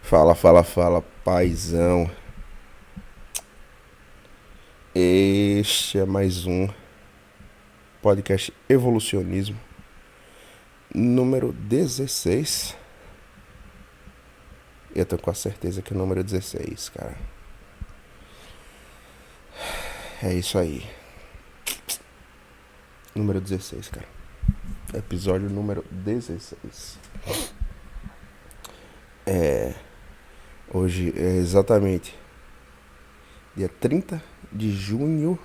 Fala, fala, fala, paizão. Este é mais um podcast Evolucionismo, número 16. Eu tenho quase certeza que é o número 16, cara. É isso aí. Número 16, cara. Episódio número 16. Hoje é exatamente dia 30 de junho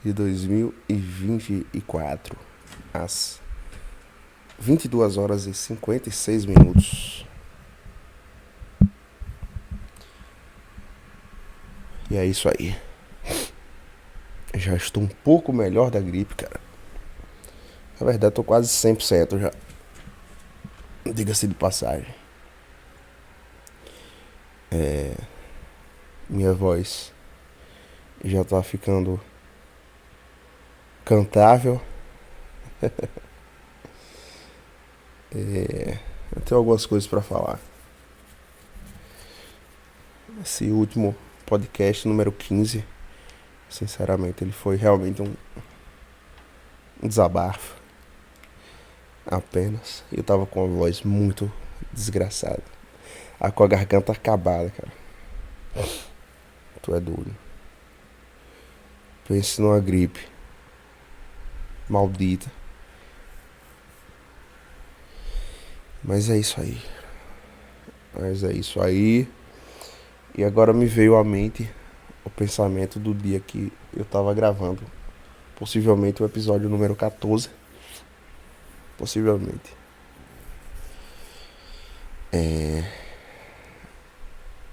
de 2024, às 22 horas e 56 minutos. E é isso aí. Já estou um pouco melhor da gripe, cara. Na verdade, tô quase 100% já. Diga-se de passagem. Minha voz já tá ficando cantável. Eu tenho algumas coisas pra falar. Esse último podcast, número 15, sinceramente, ele foi realmente um desabafo. Apenas. Eu tava com a voz muito desgraçada. Com a garganta acabada, cara. Tu é doido. Pense numa gripe maldita. Mas é isso aí. E agora me veio à mente o pensamento do dia que eu tava gravando. Possivelmente o episódio número 14. Possivelmente.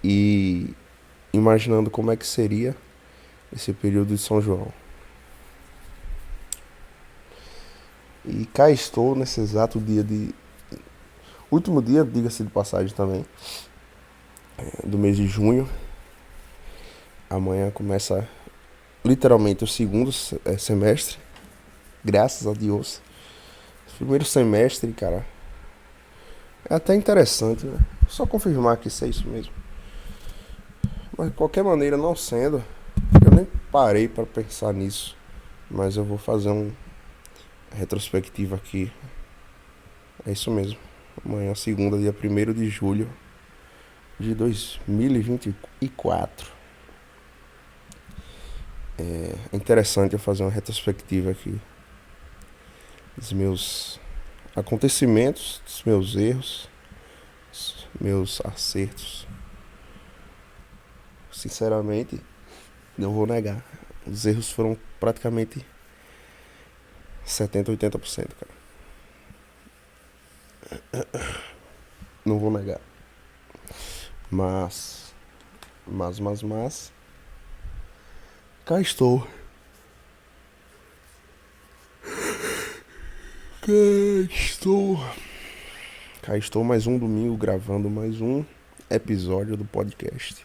E imaginando como é que seria esse período de São João. E cá estou nesse exato dia de. Último dia, diga-se de passagem também, do mês de junho. Amanhã começa literalmente o segundo semestre. Graças a Deus. Primeiro semestre, cara. É até interessante, né? Só confirmar que isso é isso mesmo. Mas de qualquer maneira, não sendo, eu nem parei pra pensar nisso. Mas eu vou fazer um retrospectiva aqui. É isso mesmo. Amanhã, segunda, dia 1º de julho de 2024. É interessante eu fazer uma retrospectiva aqui dos meus acontecimentos, dos meus erros, dos meus acertos. Sinceramente, não vou negar. Os erros foram praticamente 70, 80%, cara. Não vou negar. Mas. Cá estou. Cá estou. Cá estou mais um domingo gravando mais um episódio do podcast.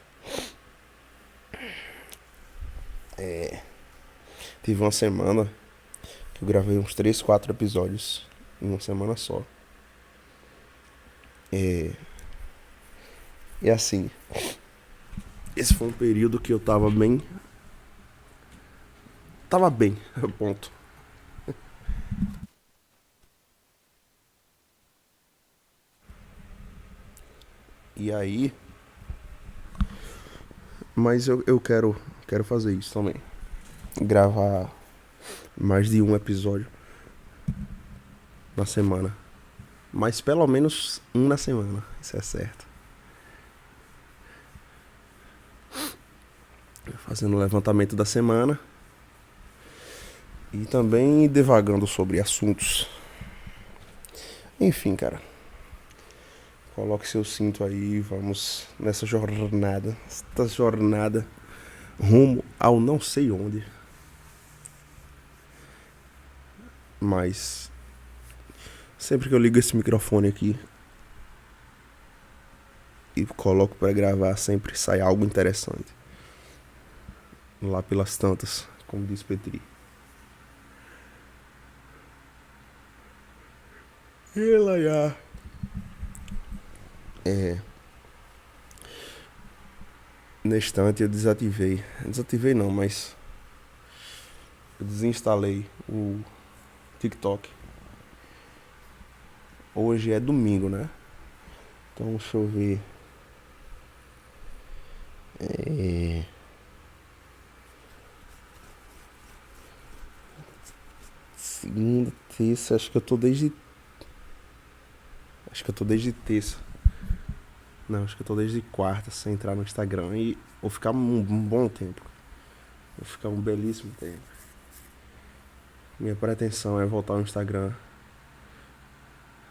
Tive uma semana que eu gravei uns 3, 4 episódios em uma semana só. E assim, esse foi um período que eu tava bem. Tava bem, ponto. E aí. Mas eu quero fazer isso também. Gravar mais de um episódio na semana. Mas pelo menos um na semana, isso é certo. Fazendo o levantamento da semana. E também devagando sobre assuntos. Enfim, cara. Coloque seu cinto aí e vamos nessa jornada. Esta jornada rumo ao não sei onde. Mas sempre que eu ligo esse microfone aqui e coloco pra gravar, sempre sai algo interessante. Lá pelas tantas, como diz Petri. Ela já. Na estante eu desativei. Desativei não, mas eu desinstalei o TikTok. Hoje é domingo, né? Então deixa eu ver. É... Segunda, terça, acho que eu tô desde. Acho que eu tô desde terça. Não, acho que eu tô desde quarta sem entrar no Instagram. E vou ficar um bom tempo. Vou ficar um belíssimo tempo. Minha pretensão é voltar ao Instagram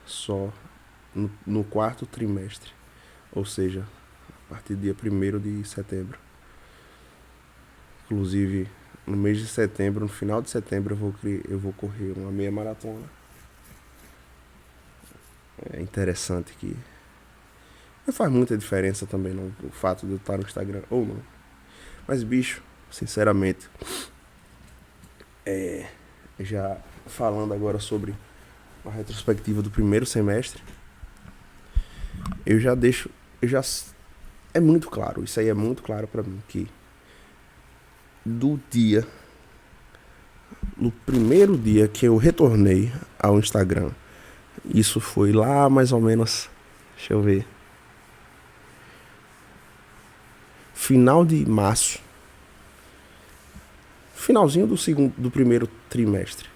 só no quarto trimestre. Ou seja, a partir do dia 1º de setembro. Inclusive, no mês de setembro, no final de setembro, eu vou correr uma meia maratona. É interessante que não faz muita diferença também não, o fato de eu estar no Instagram ou não. Mas, bicho, sinceramente, já falando agora sobre a retrospectiva do primeiro semestre, eu já deixo. Eu já. É muito claro, isso aí é muito claro pra mim, que do dia. No primeiro dia que eu retornei ao Instagram, isso foi lá mais ou menos. Deixa eu ver. Final de março. Finalzinho do primeiro trimestre.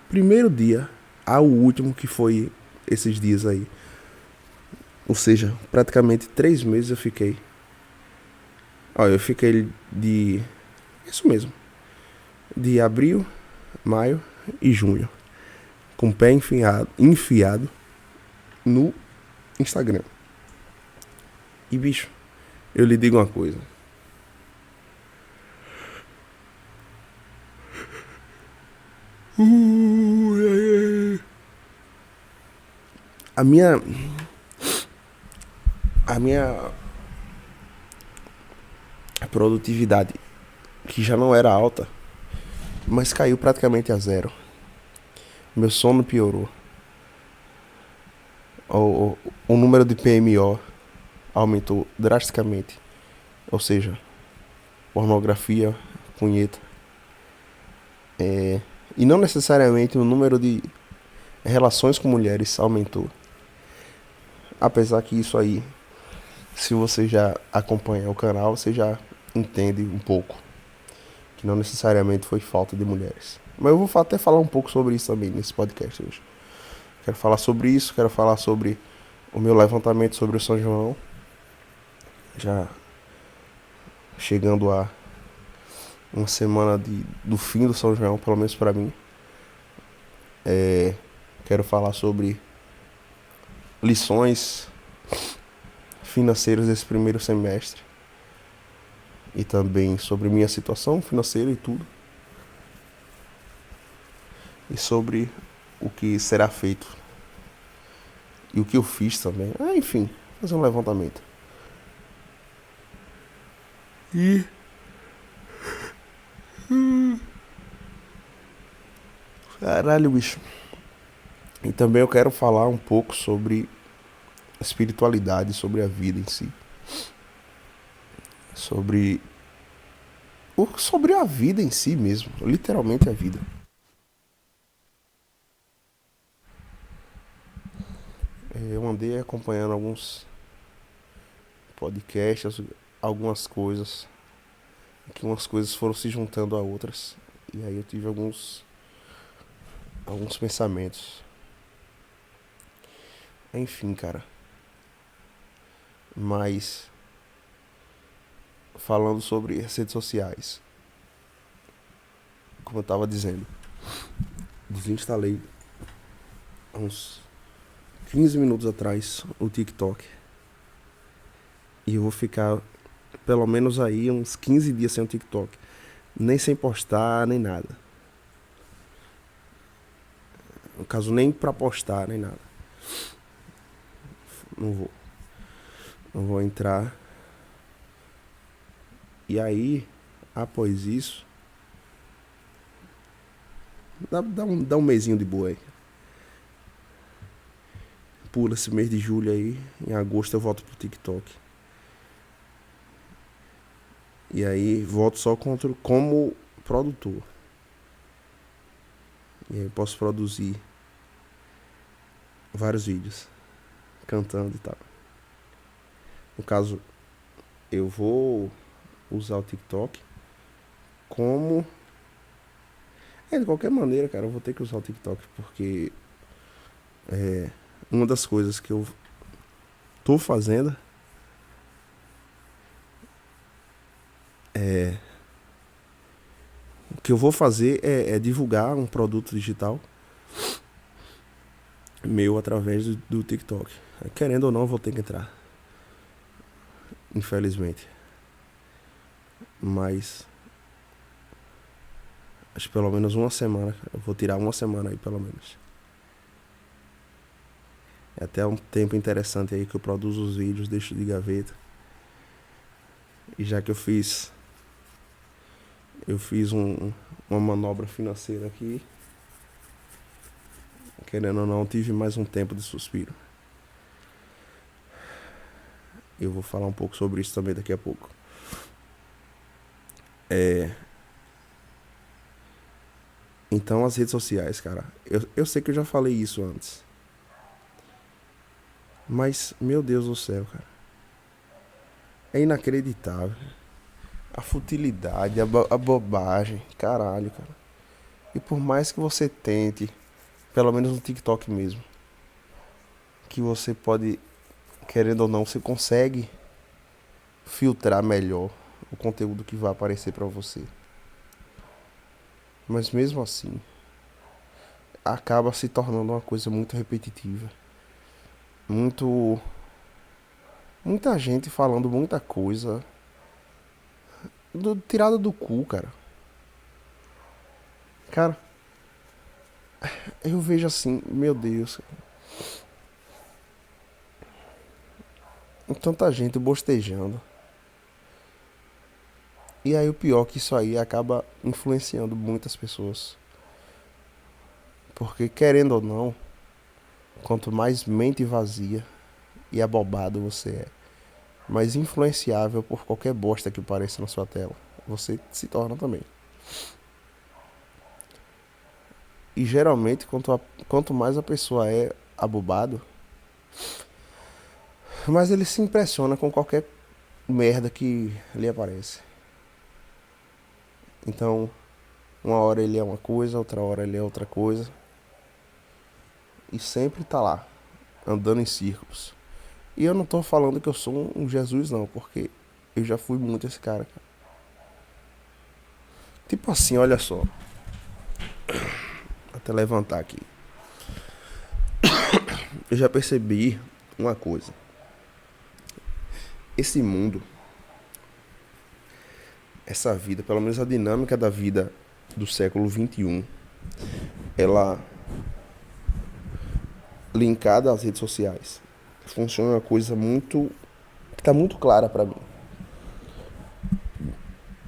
Primeiro dia ao último, que foi esses dias aí. Ou seja, praticamente 3 meses eu fiquei. Olha, eu fiquei de. Isso mesmo. De abril, maio e junho. Com o pé enfiado no Instagram. E bicho, eu lhe digo uma coisa. A minha. A minha produtividade, que já não era alta, mas caiu praticamente a zero. Meu sono piorou. O número de PMO aumentou drasticamente. Ou seja, pornografia, punheta. E não necessariamente o número de relações com mulheres aumentou. Apesar que isso aí, se você já acompanha o canal, você já entende um pouco. Que não necessariamente foi falta de mulheres. Mas eu vou até falar um pouco sobre isso também nesse podcast hoje. Quero falar sobre isso, quero falar sobre o meu levantamento sobre o São João. Já chegando a uma semana do fim do São João, pelo menos pra mim. Quero falar sobre lições financeiras desse primeiro semestre. E também sobre minha situação financeira e tudo. E sobre o que será feito. E o que eu fiz também. Enfim, fazer um levantamento. E. Caralho, bicho. E também eu quero falar um pouco sobre a espiritualidade, sobre a vida em si. Sobre a vida em si mesmo. Literalmente a vida. Eu andei acompanhando alguns podcasts, algumas coisas. Que umas coisas foram se juntando a outras. E aí eu tive alguns pensamentos. Enfim, cara. Mas falando sobre as redes sociais. Como eu tava dizendo, desinstalei há uns 15 minutos atrás o TikTok. E eu vou ficar pelo menos aí uns 15 dias sem o TikTok. Nem sem postar, nem nada. No caso, nem pra postar, nem nada. Não vou. Não vou entrar. E aí, após isso, dá um mesinho de boa aí. Pula esse mês de julho aí. Em agosto eu volto pro TikTok. E aí volto só contra como produtor. E aí eu posso produzir vários vídeos cantando e tal. No caso, eu vou usar o TikTok como... de qualquer maneira, cara, eu vou ter que usar o TikTok, porque uma das coisas que eu tô fazendo o que eu vou fazer é divulgar um produto digital meu através do TikTok. Querendo ou não, eu vou ter que entrar. Infelizmente. Mas acho que pelo menos uma semana. Eu vou tirar uma semana aí, pelo menos. É até um tempo interessante aí que eu produzo os vídeos, deixo de gaveta. E já que eu fiz uma manobra financeira aqui, querendo ou não, tive mais um tempo de suspiro. Eu vou falar um pouco sobre isso também daqui a pouco. Então, as redes sociais, cara, eu sei que eu já falei isso antes. Mas, meu Deus do céu, cara. É inacreditável. A futilidade, a bobagem. Caralho, cara. E por mais que você tente, pelo menos no TikTok mesmo, que você pode, querendo ou não, você consegue filtrar melhor o conteúdo que vai aparecer pra você. Mas mesmo assim, acaba se tornando uma coisa muito repetitiva. Muito. Muita gente falando muita coisa. Tirada do cu, cara. Cara, eu vejo assim, meu Deus. Tanta gente bostejando. E aí o pior é que isso aí acaba influenciando muitas pessoas. Porque querendo ou não, quanto mais mente vazia e abobado você é, mais influenciável por qualquer bosta que apareça na sua tela, você se torna também. E geralmente, quanto mais a pessoa é abobado, mais ele se impressiona com qualquer merda que lhe aparece. Então, uma hora ele é uma coisa, outra hora ele é outra coisa. E sempre tá lá, andando em círculos. E eu não tô falando que eu sou um Jesus, não, porque eu já fui muito esse cara. Tipo assim, olha só. Até levantar aqui. Eu já percebi uma coisa. Esse mundo, essa vida, pelo menos a dinâmica da vida do século XXI, ela linkada às redes sociais, funciona uma coisa muito que tá muito clara pra mim.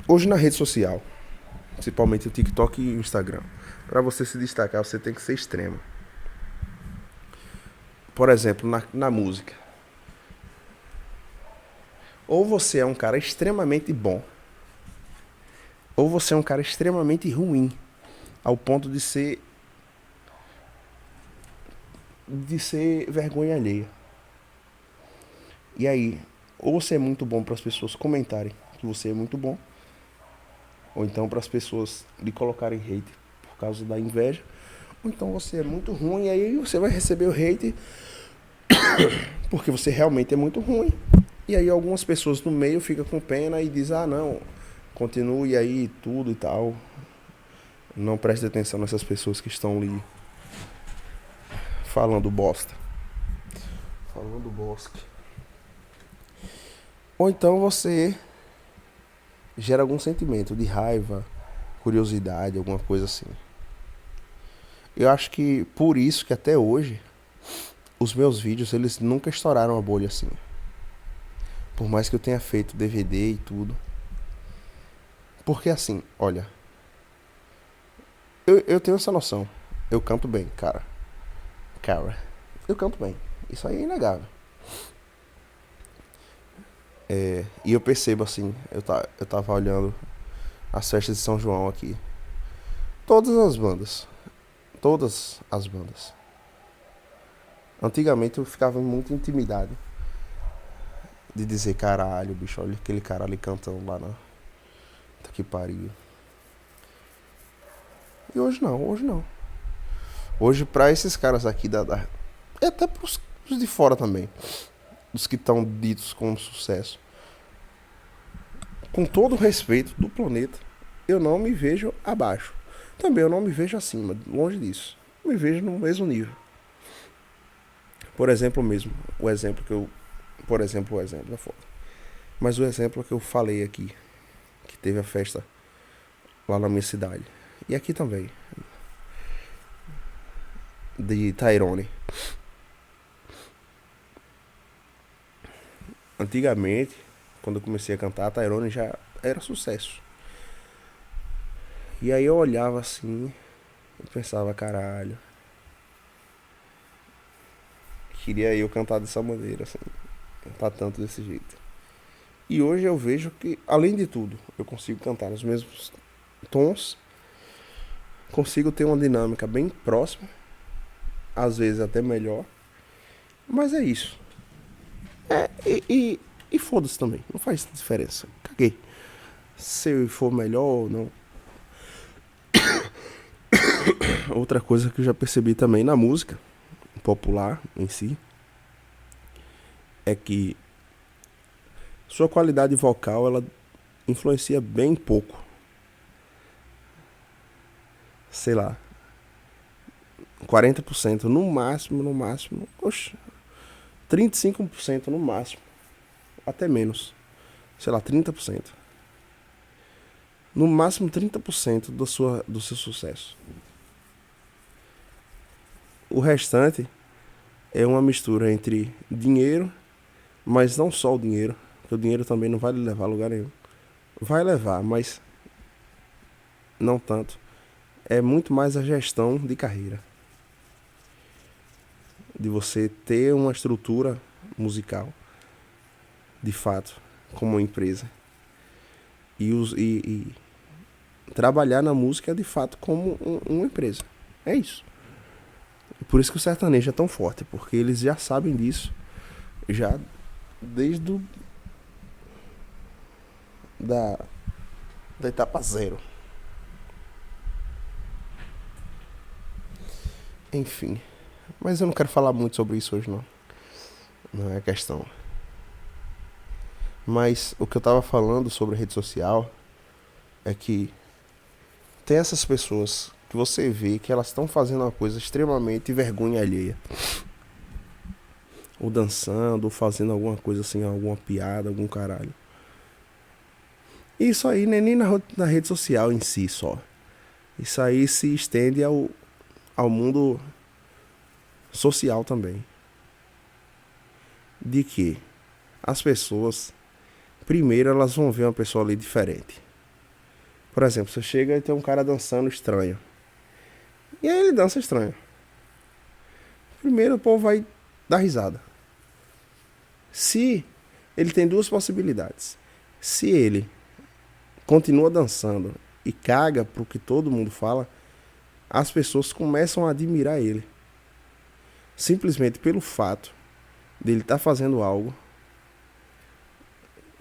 Hoje na rede social, principalmente o TikTok e o Instagram, pra você se destacar, você tem que ser extremo. Por exemplo, na música. Ou você é um cara extremamente bom, ou você é um cara extremamente ruim, ao ponto de ser vergonha alheia. E aí, ou você é muito bom para as pessoas comentarem que você é muito bom, ou então para as pessoas lhe colocarem hate por causa da inveja, ou então você é muito ruim e aí você vai receber o hate porque você realmente é muito ruim. E aí algumas pessoas no meio ficam com pena e dizem, ah não, continue aí tudo e tal. Não preste atenção nessas pessoas que estão ali falando bosta. Falando bosque. Ou então você gera algum sentimento de raiva, curiosidade, alguma coisa assim. Eu acho que por isso que até hoje os meus vídeos eles nunca estouraram a bolha assim. Por mais que eu tenha feito DVD e tudo. Porque assim, olha, eu tenho essa noção. Eu canto bem, cara. Eu canto bem. Isso aí é inegável. E eu percebo assim, eu tava olhando as festas de São João aqui. Todas as bandas. Todas as bandas. Antigamente eu ficava muito intimidado de dizer, caralho, bicho, olha aquele cara ali cantando lá na. Puta que pariu. E hoje não, hoje não. Hoje pra esses caras aqui e até pros de fora também. Dos que estão ditos como sucesso. Com todo o respeito do planeta, eu não me vejo abaixo. Também eu não me vejo acima, longe disso. Eu me vejo no mesmo nível. Por exemplo mesmo, o exemplo que eu. Por exemplo, o exemplo é foda. Mas o exemplo que eu falei aqui, que teve a festa lá na minha cidade. E aqui também. De Tyrone. Antigamente, quando eu comecei a cantar, Tyrone já era sucesso. E aí eu olhava assim e pensava, caralho. Queria eu cantar dessa maneira, assim. Cantar tanto desse jeito. E hoje eu vejo que, além de tudo, eu consigo cantar nos mesmos tons. Consigo ter uma dinâmica bem próxima. Às vezes até melhor. Mas é isso. E foda-se também. Não faz diferença. Caguei. Se for melhor ou não. Outra coisa que eu já percebi também na música popular em si é que sua qualidade vocal ela influencia bem pouco. Sei lá, 40% no máximo, no máximo. Oxe, 35% no máximo, até menos. Sei lá, 30%. No máximo 30% do seu sucesso. O restante é uma mistura entre dinheiro, mas não só o dinheiro, porque o dinheiro também não vai lhe levar a lugar nenhum. Vai levar, mas não tanto. É muito mais a gestão de carreira. De você ter uma estrutura musical, de fato, como uma empresa. E trabalhar na música de fato como uma empresa. É isso. Por isso que o sertanejo é tão forte, porque eles já sabem disso, já desde da, da etapa zero. Enfim. Mas eu não quero falar muito sobre isso hoje, não. Não é a questão. Mas o que eu tava falando sobre rede social é que tem essas pessoas que você vê que elas estão fazendo uma coisa extremamente vergonha alheia. Ou dançando, ou fazendo alguma coisa assim, alguma piada, algum caralho. Isso aí nem na rede social em si só. Isso aí se estende ao mundo social também. De que as pessoas, primeiro elas vão ver uma pessoa ali diferente. Por exemplo, você chega e tem um cara dançando estranho. E aí ele dança estranho. Primeiro o povo vai dar risada. Se ele tem duas possibilidades. Se ele continua dançando e caga pro que todo mundo fala, as pessoas começam a admirar ele. Simplesmente pelo fato dele estar fazendo algo,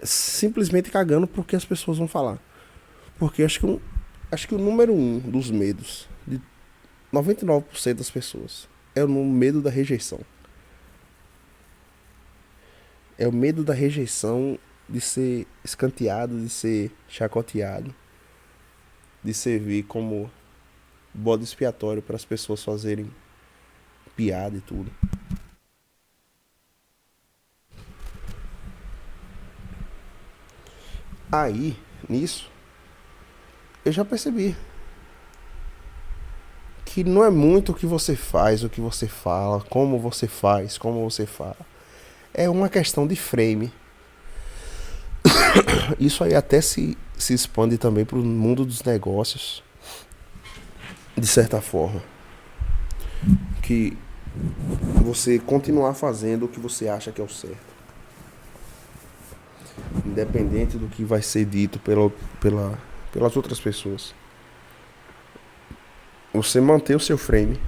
simplesmente cagando porque as pessoas vão falar. Porque acho que o número um dos medos de 99% das pessoas é o medo da rejeição. É o medo da rejeição, de ser escanteado, de ser chacoteado, de servir como bode expiatório para as pessoas fazerem piada e tudo. Aí, nisso, eu já percebi que não é muito o que você faz, o que você fala, como você faz, como você fala. É uma questão de frame. Isso aí até se expande também para o mundo dos negócios, de certa forma. Que você continuar fazendo o que você acha que é o certo. independente do que vai ser dito pelas outras pessoas. Você manter o seu frame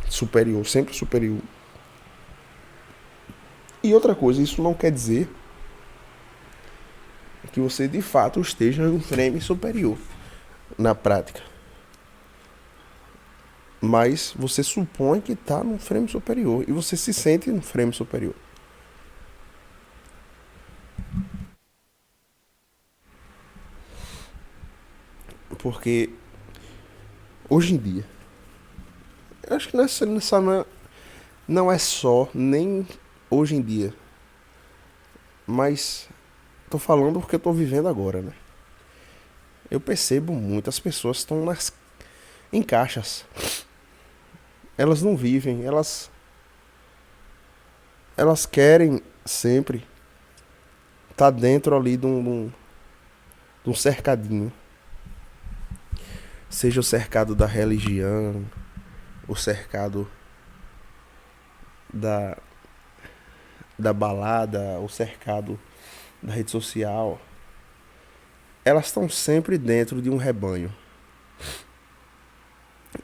superior, sempre superior. E outra coisa, isso não quer dizer que você de fato esteja em um frame superior na prática. Mas você supõe que está num frame superior e você se sente num frame superior. Porque hoje em dia, eu acho que não é só, nem hoje em dia, mas tô falando porque eu tô vivendo agora, né? Eu percebo muitas pessoas estão em caixas. Elas não vivem, elas querem sempre estar dentro ali de um cercadinho. Seja o cercado da religião, o cercado da, da balada, o cercado da rede social. Elas estão sempre dentro de um rebanho.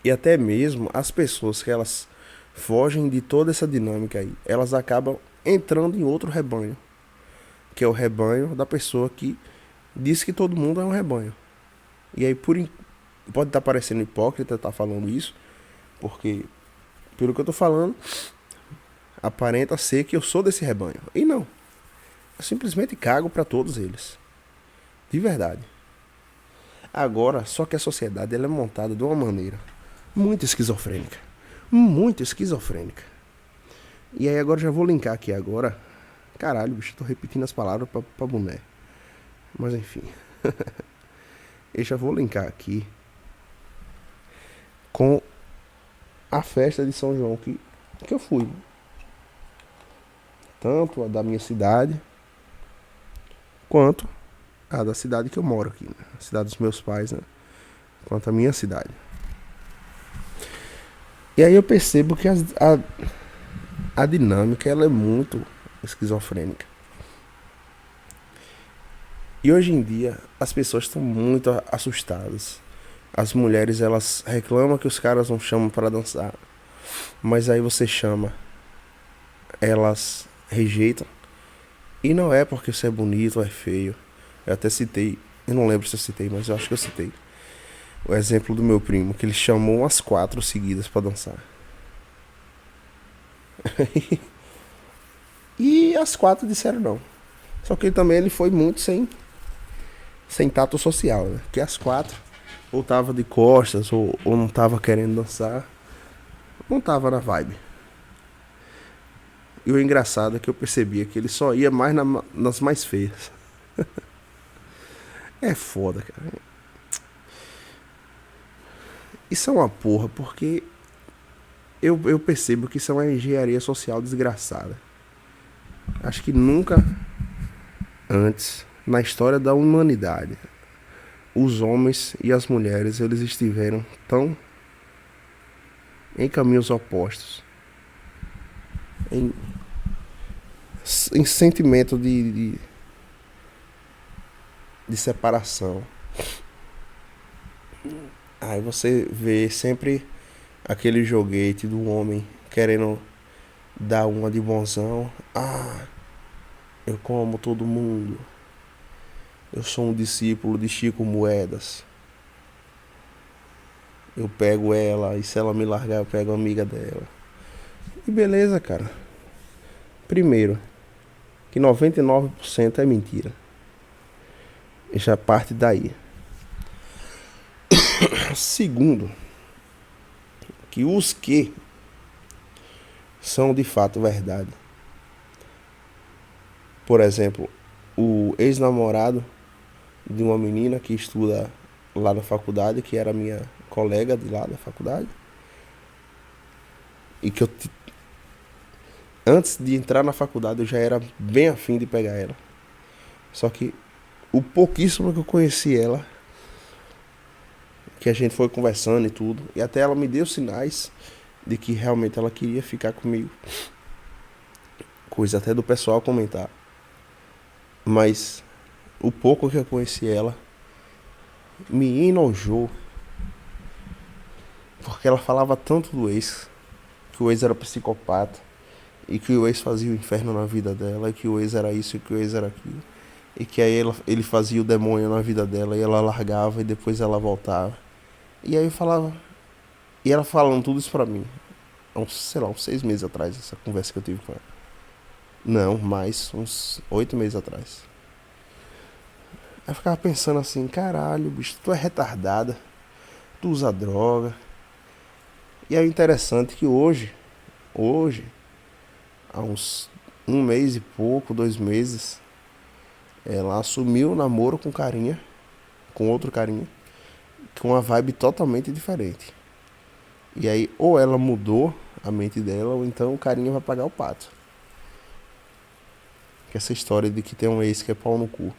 E até mesmo as pessoas que elas fogem de toda essa dinâmica aí, elas acabam entrando em outro rebanho, que é o rebanho da pessoa que diz que todo mundo é um rebanho. E aí pode estar parecendo hipócrita estar falando isso, porque pelo que eu tô falando, aparenta ser que eu sou desse rebanho. E não. Eu simplesmente cago para todos eles. De verdade. Agora, só que a sociedade ela é montada de uma maneira muito esquizofrênica. Muito esquizofrênica. E aí agora já vou linkar aqui agora. Caralho, bicho, tô repetindo as palavras pra boné. Mas enfim. Eu já vou linkar aqui com a festa de São João que eu fui. Tanto a da minha cidade, quanto a da cidade que eu moro aqui, né? A cidade dos meus pais, né? Quanto a minha cidade. E aí eu percebo que a dinâmica ela é muito esquizofrênica. E hoje em dia as pessoas estão muito assustadas. As mulheres elas reclamam que os caras não chamam para dançar, mas aí você chama, elas rejeitam. E não é porque você é bonito ou é feio. Eu até citei, eu não lembro se eu citei, mas eu acho que eu citei o exemplo do meu primo, que ele chamou umas 4 seguidas para dançar. E as 4 disseram não. Só que também ele foi muito sem tato social, né? Que as 4 ou tava de costas ou não tava querendo dançar, não tava na vibe. E o engraçado é que eu percebia que ele só ia mais nas mais feias. É foda, cara. Isso é uma porra, porque eu percebo que isso é uma engenharia social desgraçada. Acho que nunca antes, na história da humanidade, os homens e as mulheres eles estiveram tão em caminhos opostos, em, em sentimento de separação. Aí você vê sempre aquele joguete do homem querendo dar uma de bonzão. Ah, eu como todo mundo. Eu sou um discípulo de Chico Moedas. Eu pego ela e se ela me largar eu pego a amiga dela. E beleza, cara. Primeiro, que 99% é mentira. E já parte daí. Segundo, que os que são de fato verdade. Por exemplo, o ex-namorado de uma menina que estuda lá na faculdade, que era minha colega de lá da faculdade, e que antes de entrar na faculdade eu já era bem afim de pegar ela. Só que o pouquíssimo que eu conheci ela, que a gente foi conversando e tudo, e até ela me deu sinais de que realmente ela queria ficar comigo. Coisa até do pessoal comentar. Mas o pouco que eu conheci ela me enojou, porque ela falava tanto do ex, que o ex era psicopata, e que o ex fazia o inferno na vida dela, e que o ex era isso, e que o ex era aquilo. E que aí ele fazia o demônio na vida dela, e ela largava, e depois ela voltava. E aí eu falava, e ela falando tudo isso pra mim, sei lá, uns 6 meses atrás, essa conversa que eu tive com ela. Não, mais, uns 8 meses atrás. Aí eu ficava pensando assim, caralho, bicho, tu é retardada, tu usa droga. E é interessante que hoje, há uns 1 mês e pouco, 2 meses, ela assumiu o namoro com carinha, com outro carinha, com uma vibe totalmente diferente. E aí, ou ela mudou a mente dela, ou então o carinha vai pagar o pato. Que essa história de que tem um ex que é pau no cu,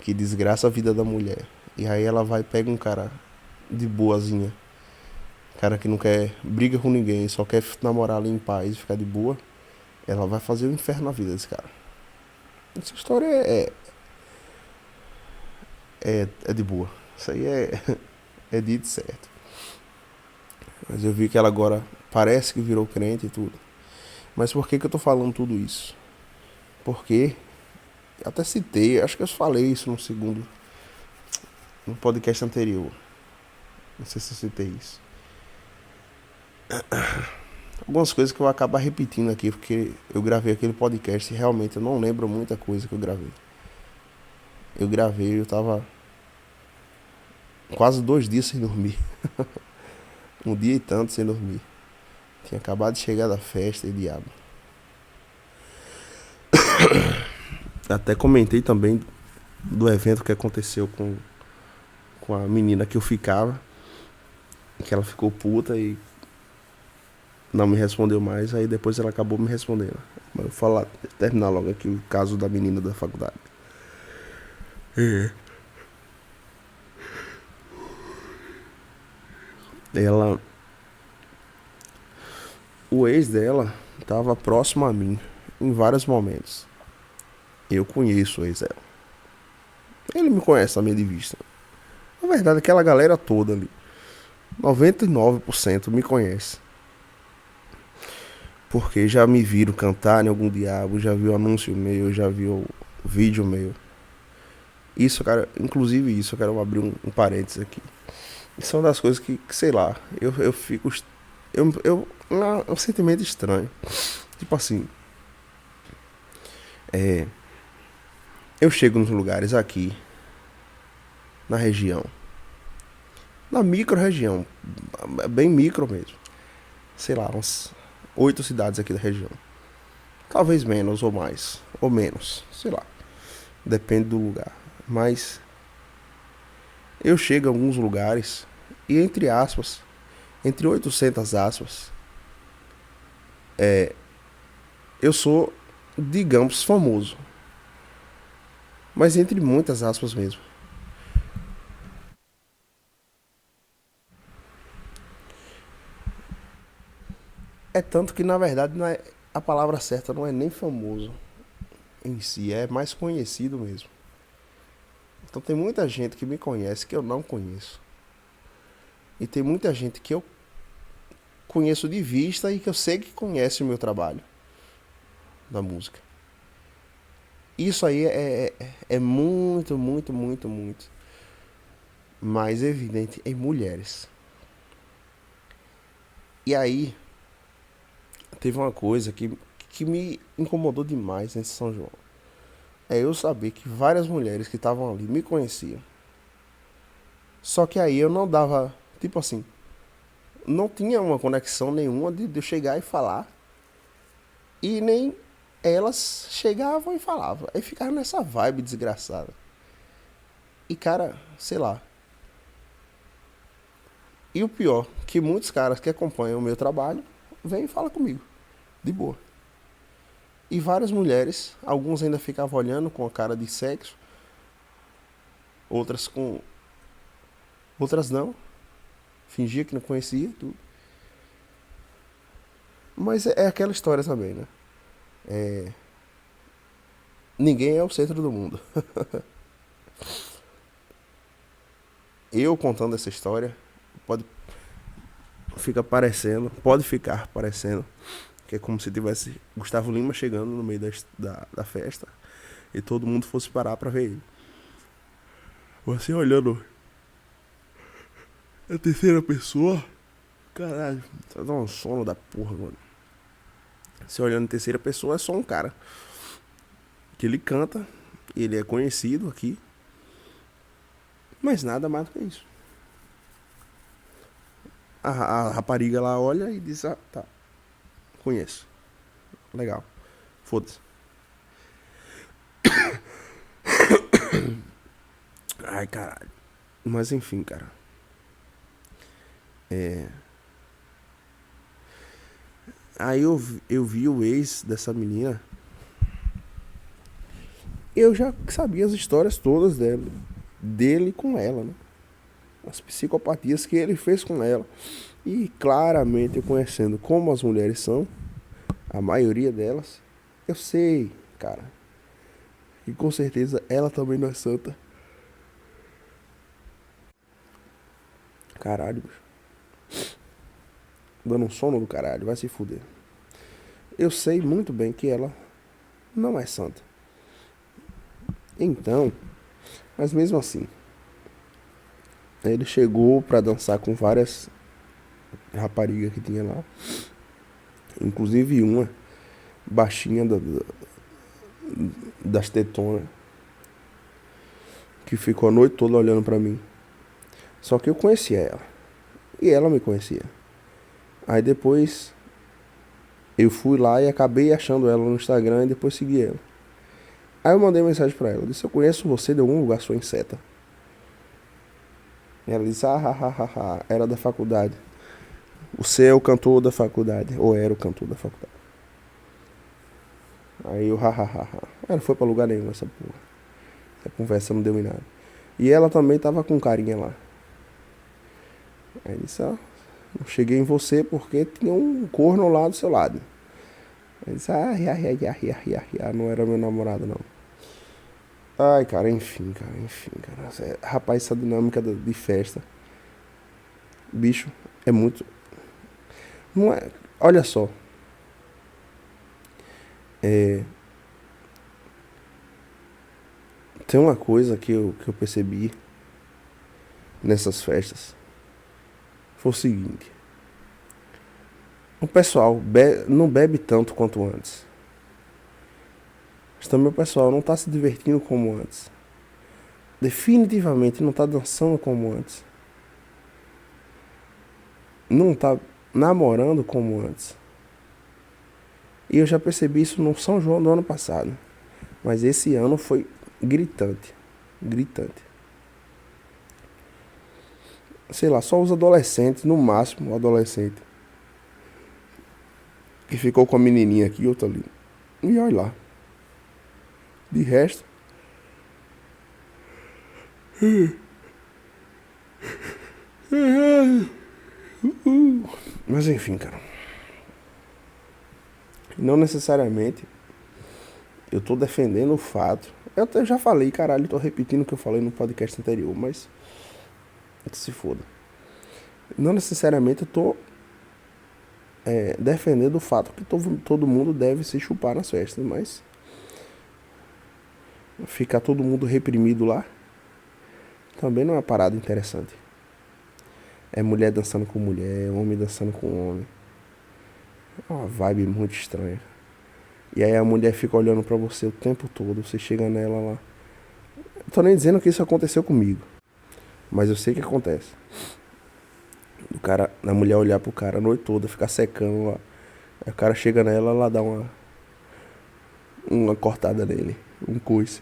que desgraça a vida da mulher. E aí ela vai e pega um cara de boazinha, cara que não quer briga com ninguém, só quer namorar ali em paz e ficar de boa. Ela vai fazer o inferno na vida desse cara. Essa história é de boa. Isso aí é dito certo. Mas eu vi que ela agora parece que virou crente e tudo. Mas por que eu tô falando tudo isso? Porque até citei, acho que eu falei isso no podcast anterior. Não sei se eu citei isso. Algumas coisas que eu vou acabar repetindo aqui, porque eu gravei aquele podcast e realmente eu não lembro muita coisa que eu gravei. Eu gravei, eu tava quase 2 dias sem dormir. Um dia e tanto sem dormir. Tinha acabado de chegar da festa e diabo. Até comentei também do evento que aconteceu com a menina que eu ficava. Que ela ficou puta e não me respondeu mais. Aí depois ela acabou me respondendo. Mas eu vou falar, terminar logo aqui o caso da menina da faculdade. Ela. O ex dela tava próximo a mim em vários momentos. Eu conheço o ex dela. Ele me conhece também de vista. Na verdade, aquela galera toda ali, 99% me conhece. Porque já me viram cantar em algum diabo, já viu anúncio meu, já viu vídeo meu. Isso, cara, inclusive isso, eu quero abrir um parênteses aqui. Isso é uma das coisas que sei lá, eu fico. É um sentimento estranho. Tipo assim, é, eu chego nos lugares aqui, na região, na micro região, bem micro mesmo. Sei lá, uns 8 cidades aqui da região. Talvez menos ou mais, ou menos, sei lá. Depende do lugar. Mas eu chego a alguns lugares e entre aspas, entre 800 aspas, eu sou, digamos, famoso. Mas entre muitas aspas mesmo. É tanto que na verdade não é, a palavra certa não é nem famoso em si, é mais conhecido mesmo. Então tem muita gente que me conhece que eu não conheço. E tem muita gente que eu conheço de vista e que eu sei que conhece o meu trabalho da música. Isso aí é muito, muito, muito, muito mais evidente em mulheres. E aí, teve uma coisa que me incomodou demais nesse São João. É eu saber que várias mulheres que estavam ali me conheciam. Só que aí eu não dava, tipo assim, não tinha uma conexão nenhuma de eu chegar e falar. E nem elas chegavam e falavam. Aí ficava nessa vibe desgraçada. E cara, sei lá. E o pior, que muitos caras que acompanham o meu trabalho vêm e falam comigo. De boa. E várias mulheres, alguns ainda ficavam olhando com a cara de sexo, outras com. Outras não. Fingia que não conhecia tudo. Mas é aquela história também, né? Ninguém é o centro do mundo. Eu contando essa história, pode ficar parecendo que é como se tivesse Gustavo Lima chegando no meio da festa e todo mundo fosse parar pra ver ele. Você olhando a terceira pessoa, caralho, tá dando um sono da porra, mano. Você olhando em terceira pessoa é só um cara que ele canta, ele é conhecido aqui, mas nada mais do que isso. A rapariga lá olha e diz: ah, tá, conheço, legal, foda-se. Ai, caralho. Mas enfim, cara. É. Aí eu vi o ex dessa menina. Eu já sabia as histórias todas dele com ela, né? As psicopatias que ele fez com ela. E claramente eu conhecendo como as mulheres são, a maioria delas, eu sei, cara. E com certeza ela também não é santa. Caralho, bicho. Dando um sono do caralho, vai se fuder. Eu sei muito bem que ela não é santa. Então, mas mesmo assim, ele chegou pra dançar com várias raparigas que tinha lá. Inclusive uma baixinha das tetonas, que ficou a noite toda olhando pra mim. Só que eu conhecia ela. E ela me conhecia. Aí depois eu fui lá e acabei achando ela no Instagram e depois segui ela. Aí eu mandei mensagem pra ela. Eu disse: eu conheço você de algum lugar, sua inseta. E ela disse: ah, era da faculdade. Você é o cantor da faculdade. Ou era o cantor da faculdade. Aí eu, hahaha. Ela não foi pra lugar nenhum essa porra. Essa conversa não deu em nada. E ela também tava com carinha lá. Aí disse: ah, eu cheguei em você porque tinha um corno lá do seu lado. Aí disse: não era meu namorado não. Ai, cara, enfim, cara. Rapaz, essa dinâmica de festa, bicho, é muito. Não é. Olha só. Tem uma coisa que eu percebi nessas festas. Foi o seguinte. O pessoal não bebe tanto quanto antes. Mas também o pessoal não tá se divertindo como antes. Definitivamente não tá dançando como antes. Não tá namorando como antes. E eu já percebi isso no São João do ano passado. Mas esse ano foi gritante. Gritante. Sei lá, só os adolescentes, no máximo o adolescente, que ficou com a menininha aqui e outra ali. E olha lá. De resto. Mas enfim, cara. Não necessariamente eu tô defendendo o fato. Eu até já falei, caralho, tô repetindo o que eu falei no podcast anterior, mas que se foda. Não necessariamente eu tô defendendo o fato que todo mundo deve se chupar nas festas, mas ficar todo mundo reprimido lá também não é uma parada interessante. É mulher dançando com mulher, homem dançando com homem. É uma vibe muito estranha. E aí a mulher fica olhando pra você o tempo todo, você chega nela lá. Eu tô nem dizendo que isso aconteceu comigo, mas eu sei que acontece. A mulher olhar pro cara a noite toda, ficar secando lá. Aí o cara chega nela, ela dá uma cortada nele, um coice.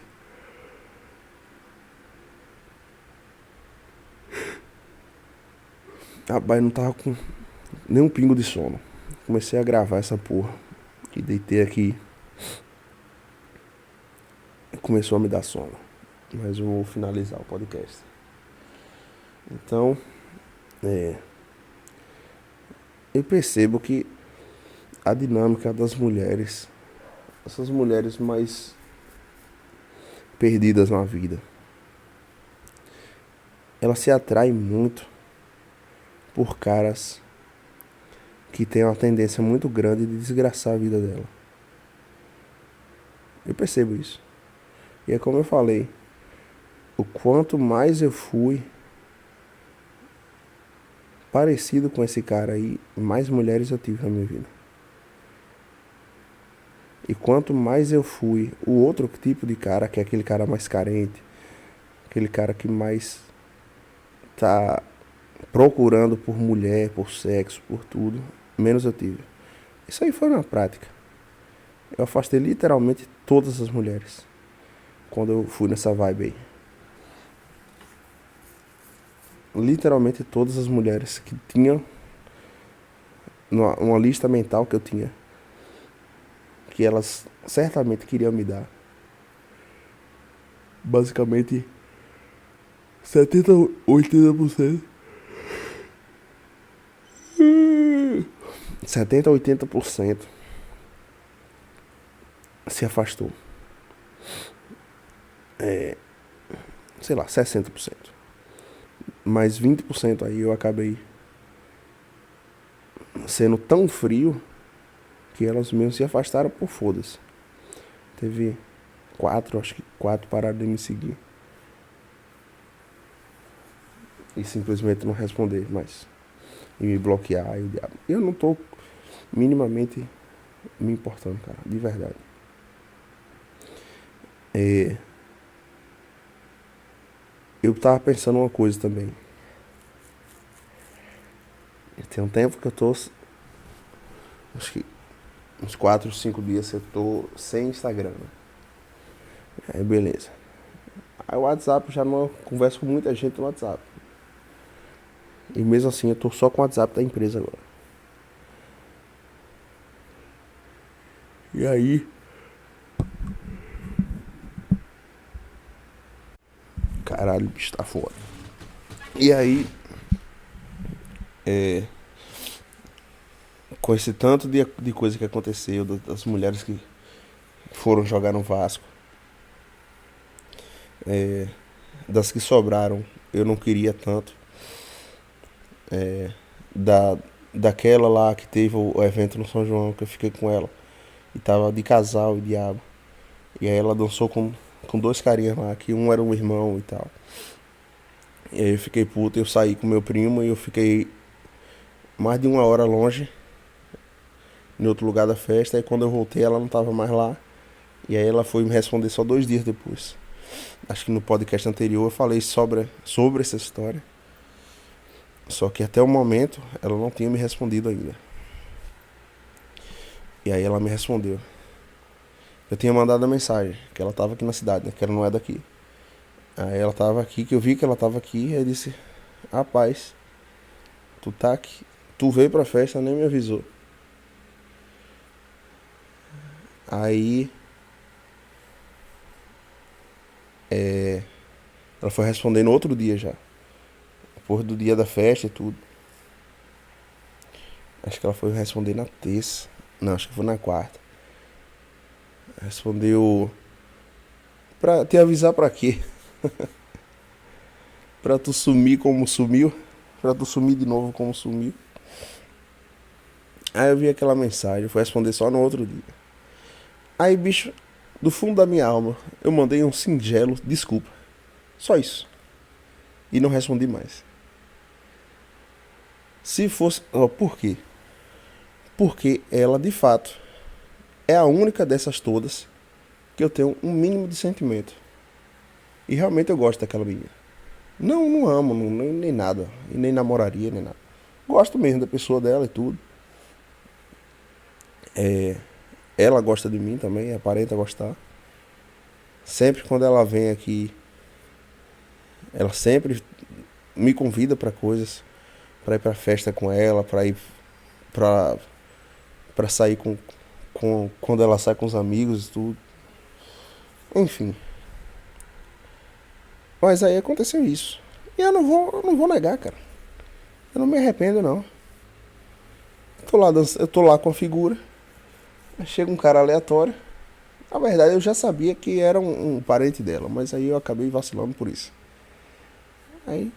Rapaz, não tava com nem um pingo de sono. Comecei a gravar essa porra. E deitei aqui. Começou a me dar sono. Mas eu vou finalizar o podcast. Então, eu percebo que a dinâmica das mulheres, essas mulheres mais perdidas na vida, ela se atrai muito por caras que têm uma tendência muito grande de desgraçar a vida dela. Eu percebo isso. E é como eu falei, o quanto mais eu fui parecido com esse cara aí, mais mulheres eu tive na minha vida. E quanto mais eu fui o outro tipo de cara, que é aquele cara mais carente, aquele cara que mais tá procurando por mulher, por sexo, por tudo, menos eu tive. Isso aí foi na prática. Eu afastei literalmente todas as mulheres quando eu fui nessa vibe aí. Literalmente todas as mulheres que tinham uma lista mental que eu tinha, que elas certamente queriam me dar. Basicamente 70 ou 80%. 70 a 80% se afastou. Sei lá, 60%. Mas 20% aí eu acabei sendo tão frio que elas mesmo se afastaram por foda-se. Teve acho que 4 pararam de me seguir. E simplesmente não responder mais. E me bloquear e o diabo. Eu não tô minimamente me importando, cara. De verdade. Eu tava pensando uma coisa também. Tem um tempo que eu tô. Acho que uns 4, 5 dias eu tô sem Instagram. Né? Aí beleza. Aí o WhatsApp já não converso com muita gente no WhatsApp. E mesmo assim eu tô só com o WhatsApp da empresa agora. E aí. Caralho, o bicho tá foda. E aí. Com esse tanto de coisa que aconteceu, das mulheres que foram jogar no Vasco, das que sobraram, eu não queria tanto. Da, daquela lá que teve o evento no São João, que eu fiquei com ela. E tava de casal e diabo. E aí ela dançou com 2 carinhas lá, que um era um irmão e tal. E aí eu fiquei puto, eu saí com meu primo e eu fiquei mais de 1 hora longe, em outro lugar da festa. Aí quando eu voltei ela não tava mais lá. E aí ela foi me responder só 2 dias depois. Acho que no podcast anterior eu falei sobre essa história. Só que até o momento ela não tinha me respondido ainda. E aí ela me respondeu. Eu tinha mandado a mensagem, que ela tava aqui na cidade, né? Que ela não é daqui. Aí ela tava aqui, que eu vi que ela tava aqui, e aí disse, rapaz, tu tá aqui. Tu veio pra festa, nem me avisou. Aí ela foi responder no outro dia já. Depois do dia da festa e tudo. Acho que ela foi responder na terça. Não, acho que foi na quarta. Respondeu. Pra te avisar pra quê? Pra tu sumir como sumiu? Pra tu sumir de novo como sumiu? Aí eu vi aquela mensagem, eu fui responder só no outro dia. Aí, bicho, do fundo da minha alma, eu mandei um singelo desculpa. Só isso. E não respondi mais. Se fosse. Oh, por quê? Porque ela, de fato, é a única dessas todas que eu tenho um mínimo de sentimento. E realmente eu gosto daquela menina. Não amo, nem nada. E nem namoraria, nem nada. Gosto mesmo da pessoa dela e tudo. Ela gosta de mim também, aparenta gostar. Sempre quando ela vem aqui, ela sempre me convida pra coisas. Pra ir pra festa com ela, pra ir pra sair quando ela sai com os amigos e tudo. Enfim. Mas aí aconteceu isso. E eu não vou negar, cara. Eu não me arrependo, não. Eu tô lá com a figura. Chega um cara aleatório. Na verdade, eu já sabia que era um parente dela, mas aí eu acabei vacilando por isso. Aí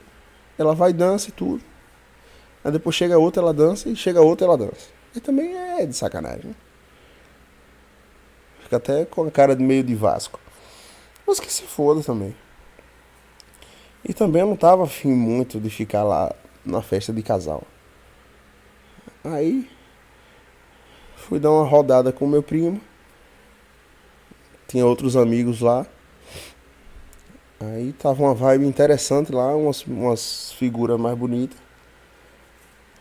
Ela vai, dança e tudo. Aí depois chega outra, ela dança. E chega outra, ela dança. E também é de sacanagem, né? Fica até com a cara de meio de Vasco. Mas que se foda também. E também eu não tava afim muito de ficar lá na festa de casal. Aí fui dar uma rodada com meu primo. Tinha outros amigos lá. Aí tava uma vibe interessante lá, umas figuras mais bonitas.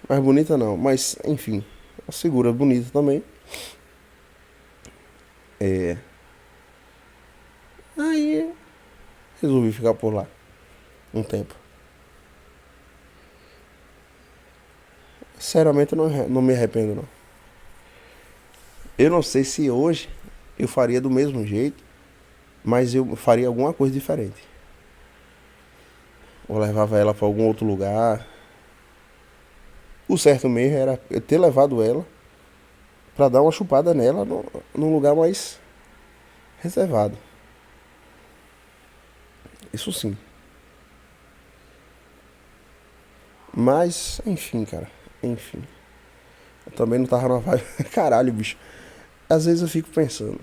Mais bonita não, mas enfim, umas figuras bonitas também. É. Aí resolvi ficar por lá um tempo. Sinceramente, eu não me arrependo, não. Eu não sei se hoje eu faria do mesmo jeito, mas eu faria alguma coisa diferente. Ou levava ela pra algum outro lugar. O certo mesmo era eu ter levado ela pra dar uma chupada nela num lugar mais reservado. Isso sim. Mas, enfim, cara. Enfim. Eu também não tava na vibe. Caralho, bicho. Às vezes eu fico pensando.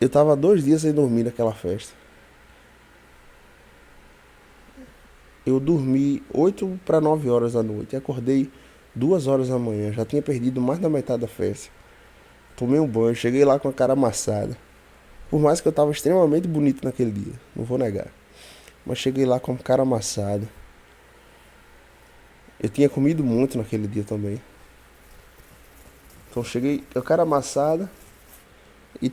Eu tava 2 dias sem dormir naquela festa. Eu dormi 8 para 9 horas da noite e acordei 2 horas da manhã. Já tinha perdido mais da metade da festa. Tomei um banho, cheguei lá com a cara amassada. Por mais que eu tava extremamente bonito naquele dia, não vou negar. Mas cheguei lá com a cara amassada. Eu tinha comido muito naquele dia também. Então cheguei com a cara amassada e,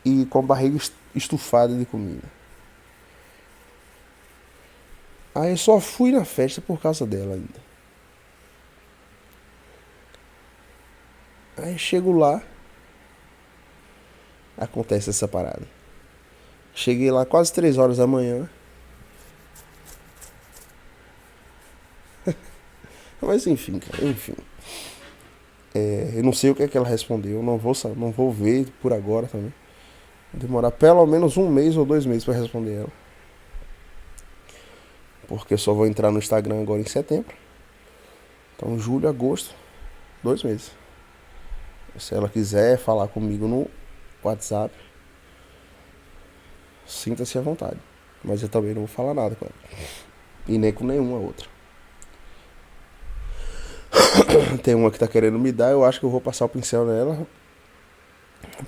e com a barriga estufada de comida. Aí eu só fui na festa por causa dela ainda. Aí chego lá, acontece essa parada. Cheguei lá quase 3 horas da manhã. Mas enfim, cara, enfim. Eu não sei o que é que ela respondeu, não vou ver por agora também. Vou demorar pelo menos 1 mês ou 2 meses pra responder ela. Porque eu só vou entrar no Instagram agora em setembro. Então julho, agosto, 2 meses. Se ela quiser falar comigo no WhatsApp, sinta-se à vontade. Mas eu também não vou falar nada com ela. E nem com nenhuma outra. Tem uma que tá querendo me dar, eu acho que eu vou passar o pincel nela.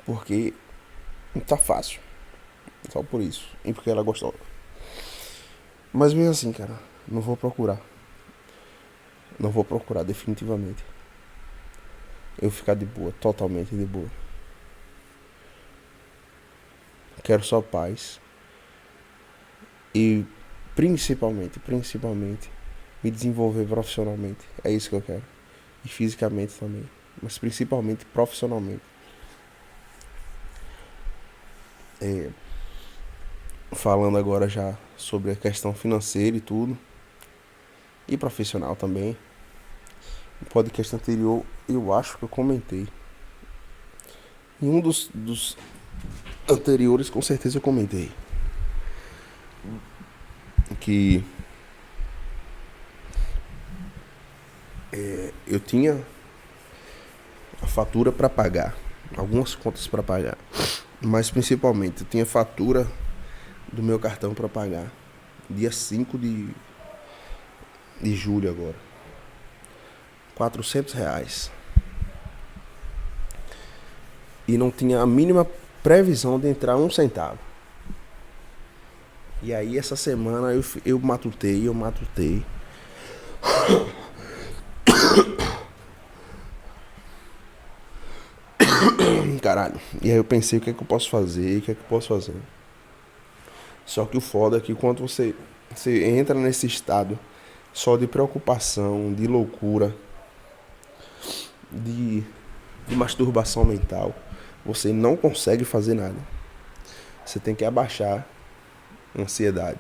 Porque não tá fácil. Só por isso. E porque ela gostou. Mas mesmo assim, cara, não vou procurar. Não vou procurar definitivamente. Eu ficar de boa, totalmente de boa. Quero só paz. E principalmente, me desenvolver profissionalmente. É isso que eu quero. E fisicamente também. Mas principalmente profissionalmente. Falando agora já sobre a questão financeira e tudo. E profissional também. No podcast anterior, eu acho que eu comentei. Em um dos anteriores, com certeza eu comentei. Que eu tinha a fatura para pagar. Algumas contas para pagar. Mas principalmente, eu tinha fatura do meu cartão para pagar. Dia 5 de julho agora. R$ 400. E não tinha a mínima previsão de entrar 1 centavo. E aí essa semana eu matutei. Caralho. E aí eu pensei o que é que eu posso fazer, Só que o foda é que quando você entra nesse estado só de preocupação, de loucura, de masturbação mental, você não consegue fazer nada. Você tem que abaixar a ansiedade,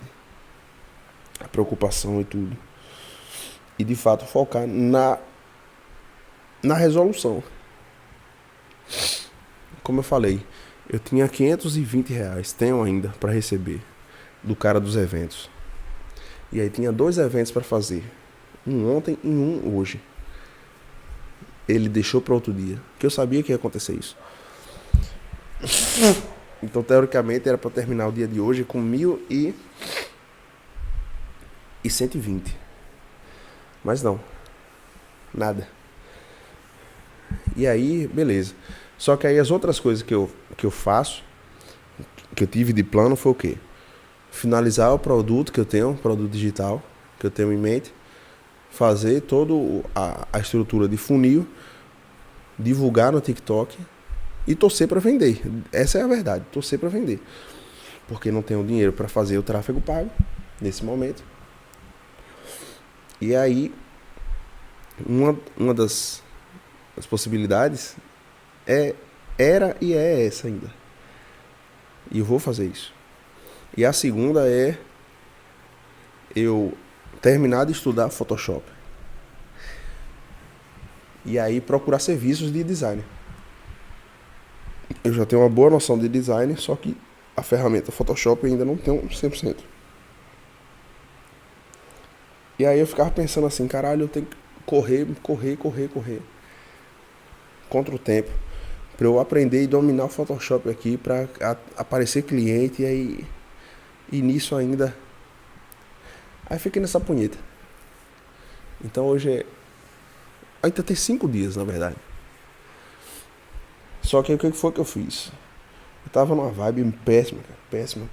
a preocupação e tudo. E de fato focar na resolução. Como eu falei, eu tinha R$ 520, tenho ainda para receber do cara dos eventos. E aí tinha 2 eventos para fazer. Um ontem e um hoje. Ele deixou para outro dia. Que eu sabia que ia acontecer isso. Então, teoricamente, era para terminar o dia de hoje com 1.120. Mas não. Nada. E aí, beleza. Só que aí as outras coisas que eu faço, que eu tive de plano, foi o quê? Finalizar o produto que eu tenho, produto digital, que eu tenho em mente. Fazer toda a estrutura de funil, divulgar no TikTok e torcer para vender. Essa é a verdade, torcer para vender. Porque não tenho dinheiro para fazer o tráfego pago nesse momento. E aí, uma das possibilidades era e é essa ainda. E eu vou fazer isso. E a segunda é eu terminar de estudar Photoshop. E aí procurar serviços de design. Eu já tenho uma boa noção de design, só que a ferramenta Photoshop ainda não tenho 100%. E aí eu ficava pensando assim, caralho, eu tenho que correr contra o tempo, para eu aprender e dominar o Photoshop aqui, para aparecer cliente, e nisso ainda. Aí fiquei nessa punheta. Então hoje ainda tem 5 dias, na verdade. Só que o que foi que eu fiz? Eu tava numa vibe péssima, cara. Péssima.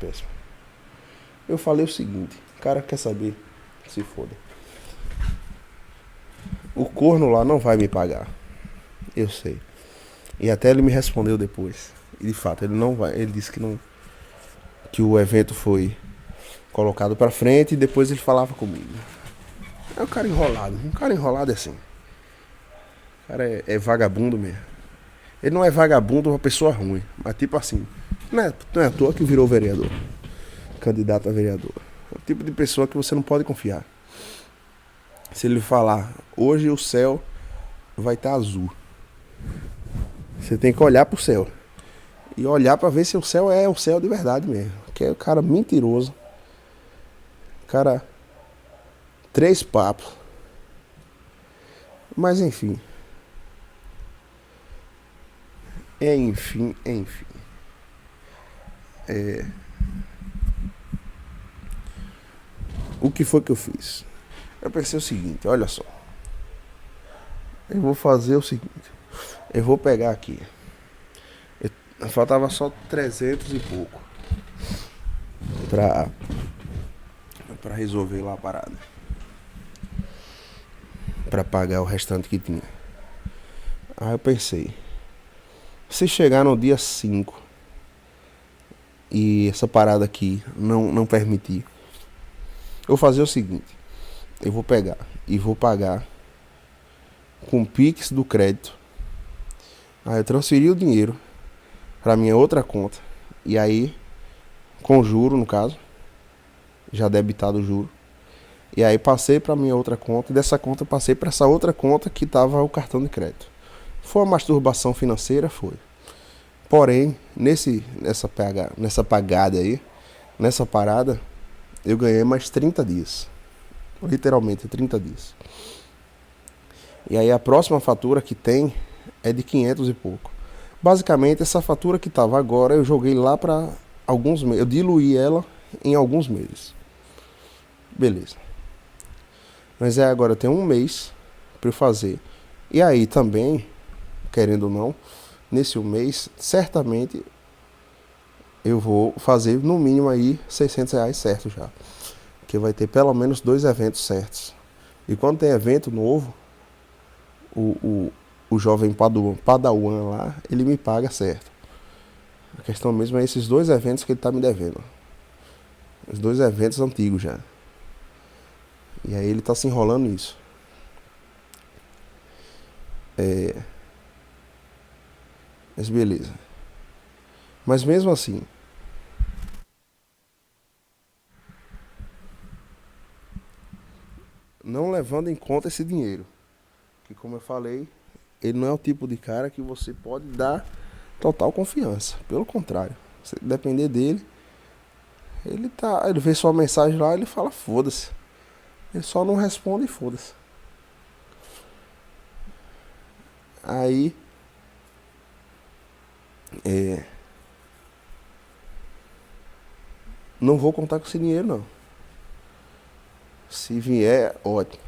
Eu falei o seguinte, cara, quer saber? Se foda. O corno lá não vai me pagar. Eu sei. E até ele me respondeu depois. E de fato, ele não vai. Ele disse que não. Que o evento foi colocado pra frente e depois ele falava comigo. É um cara enrolado. Um cara enrolado é assim. O cara é vagabundo mesmo. Ele não é vagabundo, é uma pessoa ruim. Mas tipo assim, não é à toa que virou vereador. Candidato a vereador. É o tipo de pessoa que você não pode confiar. Se ele falar, hoje o céu vai estar azul. Você tem que olhar pro céu. E olhar pra ver se o céu é o céu de verdade mesmo. Que é o cara mentiroso. Cara, 3 papos. Mas enfim. Enfim. O que foi que eu fiz? Eu pensei o seguinte, olha só. Eu vou fazer o seguinte. Eu vou pegar aqui. Faltava só 300 e pouco pra resolver lá a parada. Pra pagar o restante que tinha. Aí eu pensei, se chegar no dia 5 e essa parada aqui não permitir, eu vou fazer o seguinte. Eu vou pegar e vou pagar com o Pix do crédito. Aí eu transferi o dinheiro pra minha outra conta. E aí, com juro no caso, já debitado o juro. E aí passei pra minha outra conta. E dessa conta eu passei pra essa outra conta que tava o cartão de crédito. Foi uma masturbação financeira? Foi. Porém, nessa pagada aí, nessa parada, eu ganhei mais 30 dias. Literalmente 30 dias. E aí a próxima fatura que tem é de 500 e pouco. Basicamente, essa fatura que tava agora, eu joguei lá para alguns meses. Eu diluí ela em alguns meses. Beleza. Mas agora tem um mês para eu fazer. E aí também, querendo ou não, nesse um mês, certamente eu vou fazer no mínimo aí R$600 certo já. Que vai ter pelo menos 2 eventos certos. E quando tem evento novo, o jovem Padawan lá, ele me paga certo. A questão mesmo é esses 2 eventos que ele tá me devendo. Os 2 eventos antigos já. E aí ele tá se enrolando nisso. Mas beleza. Mas mesmo assim, não levando em conta esse dinheiro, que como eu falei, ele não é o tipo de cara que você pode dar total confiança. Pelo contrário, se depender dele, ele vê sua mensagem lá, ele fala foda-se. Ele só não responde e foda-se. Aí, não vou contar com esse dinheiro, não. Se vier, ótimo.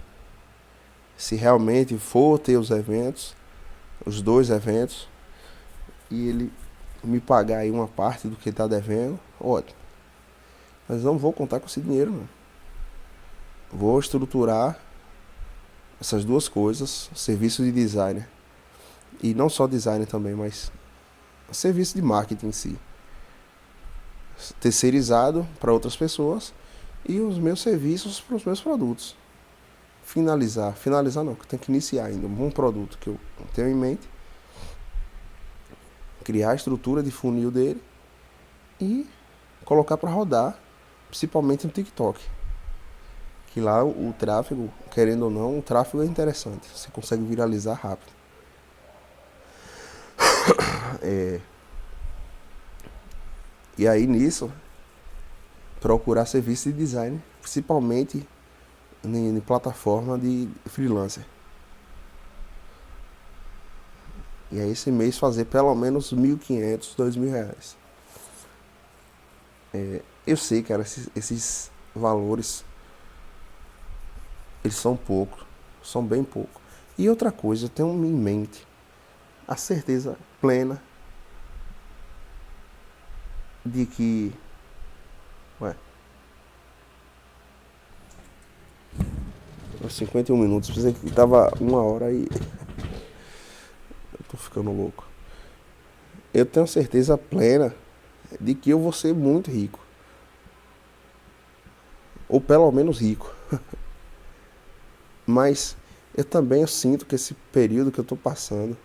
Se realmente for ter os eventos, os 2 eventos, e ele me pagar aí uma parte do que ele tá devendo, ótimo. Mas não vou contar com esse dinheiro, não. Vou estruturar essas 2 coisas, serviço de designer. E não só designer também, mas serviço de marketing em si. Terceirizado para outras pessoas e os meus serviços para os meus produtos. Finalizar não, que eu tenho que iniciar ainda um bom produto que eu tenho em mente, criar a estrutura de funil dele e colocar para rodar, principalmente no TikTok. Que lá o tráfego, querendo ou não, o tráfego é interessante, você consegue viralizar rápido. E aí nisso, procurar serviço de design, principalmente em plataforma de freelancer. E aí esse mês fazer pelo menos 1.500, 2.000 reais. Eu sei, cara, esses valores, eles são poucos, são bem poucos. E outra coisa, eu tenho em mente a certeza plena de que 51 minutos, pensei que tava 1 hora e eu tô ficando louco. Eu tenho certeza plena de que eu vou ser muito rico. Ou pelo menos rico. Mas eu sinto que esse período que eu tô passando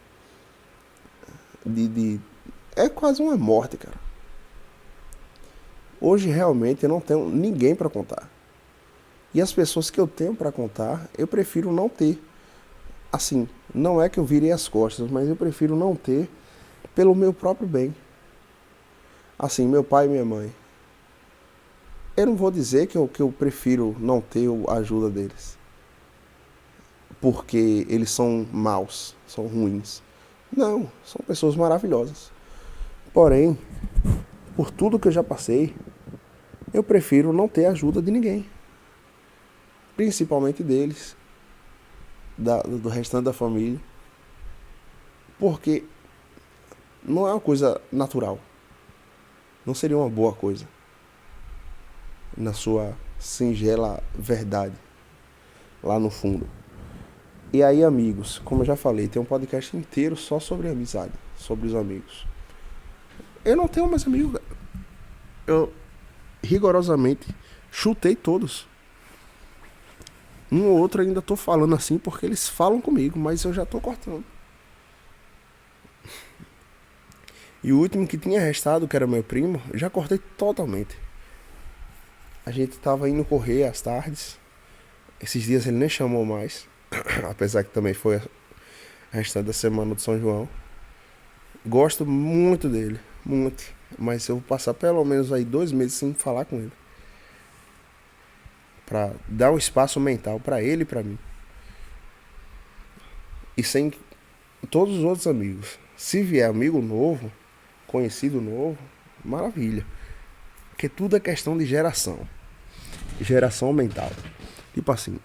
é quase uma morte, cara. Hoje realmente eu não tenho ninguém para contar. E as pessoas que eu tenho para contar, eu prefiro não ter. Assim, não é que eu virei as costas, mas eu prefiro não ter pelo meu próprio bem. Assim, meu pai e minha mãe. Eu não vou dizer que eu prefiro não ter a ajuda deles. Porque eles são maus, são ruins. Não, são pessoas maravilhosas. Porém, por tudo que eu já passei, eu prefiro não ter a ajuda de ninguém. Principalmente deles, do restante da família. Porque não é uma coisa natural. Não seria uma boa coisa. Na sua singela verdade. Lá no fundo. E aí, amigos, como eu já falei, tem um podcast inteiro só sobre amizade. Sobre os amigos. Eu não tenho mais amigos. Eu rigorosamente chutei todos. Um ou outro ainda tô falando assim porque eles falam comigo, mas eu já tô cortando. E o último que tinha restado, que era meu primo, já cortei totalmente. A gente tava indo correr às tardes. Esses dias ele nem chamou mais. Apesar que também foi a restante da semana do São João. Gosto muito dele, muito. Mas eu vou passar pelo menos aí 2 meses sem falar com ele. Pra dar um espaço mental pra ele e pra mim. E sem todos os outros amigos. Se vier amigo novo, conhecido novo, maravilha. Porque tudo é questão de geração. Geração mental. Tipo assim,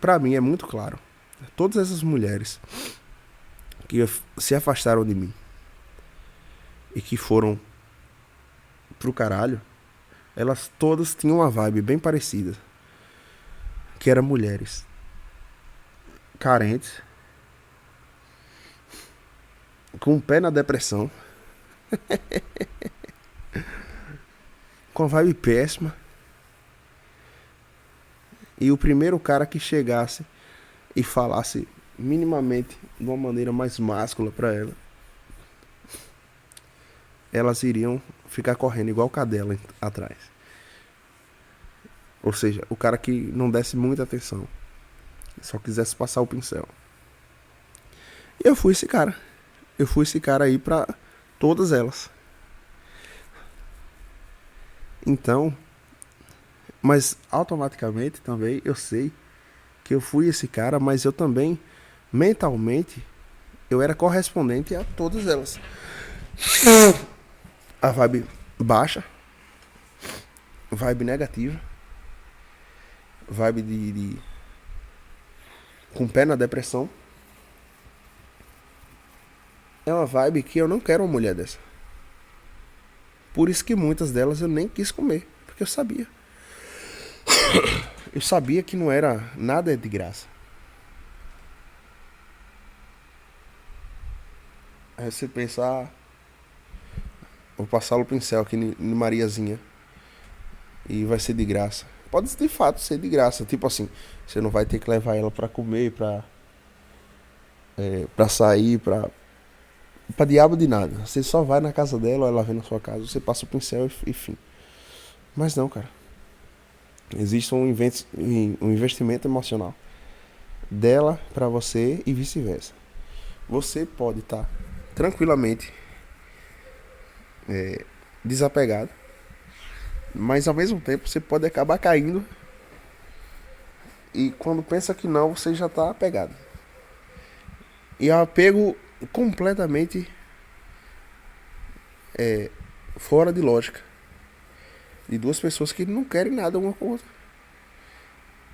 pra mim é muito claro. Todas essas mulheres que se afastaram de mim e que foram pro caralho, elas todas tinham uma vibe bem parecida. Que eram mulheres carentes, com o pé na depressão, com a vibe péssima. E o primeiro cara que chegasse e falasse minimamente de uma maneira mais máscula pra ela, elas iriam ficar correndo igual cadela atrás. Ou seja, o cara que não desse muita atenção, só quisesse passar o pincel. E eu fui esse cara. Eu fui esse cara aí pra todas elas. Então, Mas automaticamente também eu sei que eu fui esse cara, mas eu também, mentalmente, eu era correspondente a todas elas. A vibe baixa, vibe negativa, vibe com pé na depressão. É uma vibe que eu não quero uma mulher dessa. Por isso que muitas delas eu nem quis comer, porque eu sabia. Eu sabia que não era nada de graça. Aí você pensa, vou passar o pincel aqui em Mariazinha e vai ser de graça. Pode de fato ser de graça, tipo assim, você não vai ter que levar ela pra comer, pra sair, pra diabo de nada. Você só vai na casa dela, ela vem na sua casa, você passa o pincel e fim. Mas não, cara. Existe um investimento emocional dela pra você e vice-versa. Você pode estar tranquilamente desapegado, mas ao mesmo tempo você pode acabar caindo e quando pensa que não, você já está apegado. E é um apego completamente fora de lógica. De duas pessoas que não querem nada uma com a outra.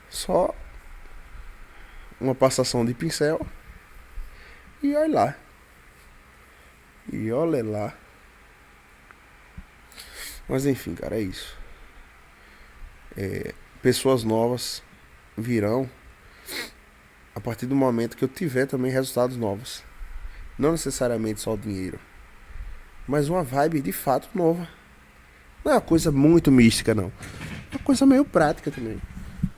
Só uma passação de pincel e olha lá. E olha lá. Mas enfim, cara, é isso. Pessoas novas virão a partir do momento que eu tiver também resultados novos. Não necessariamente só o dinheiro, mas uma vibe de fato nova. Não é uma coisa muito mística, não. É uma coisa meio prática também.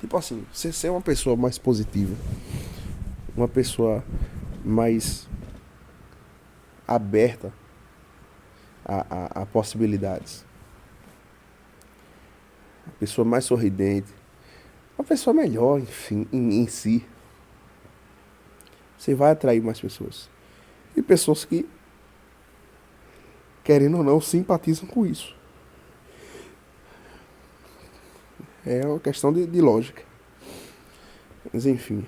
Tipo assim, você ser uma pessoa mais positiva, uma pessoa mais aberta a possibilidades, uma pessoa mais sorridente, uma pessoa melhor, enfim, em si. Você vai atrair mais pessoas. E pessoas que, querendo ou não, simpatizam com isso. É uma questão de lógica. Mas enfim.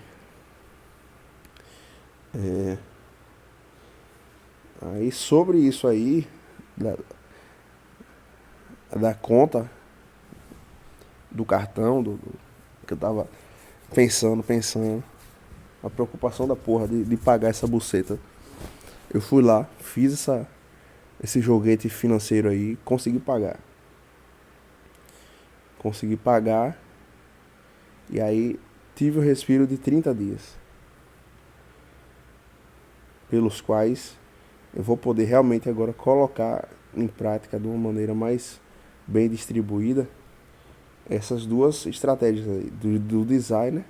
Aí sobre isso aí, da conta, do cartão, que eu tava pensando. A preocupação da porra de pagar essa buceta. Eu fui lá, fiz esse joguete financeiro aí, consegui pagar. Consegui pagar e aí tive o respiro de 30 dias. Pelos quais eu vou poder realmente agora colocar em prática de uma maneira mais bem distribuída essas duas estratégias aí, do designer.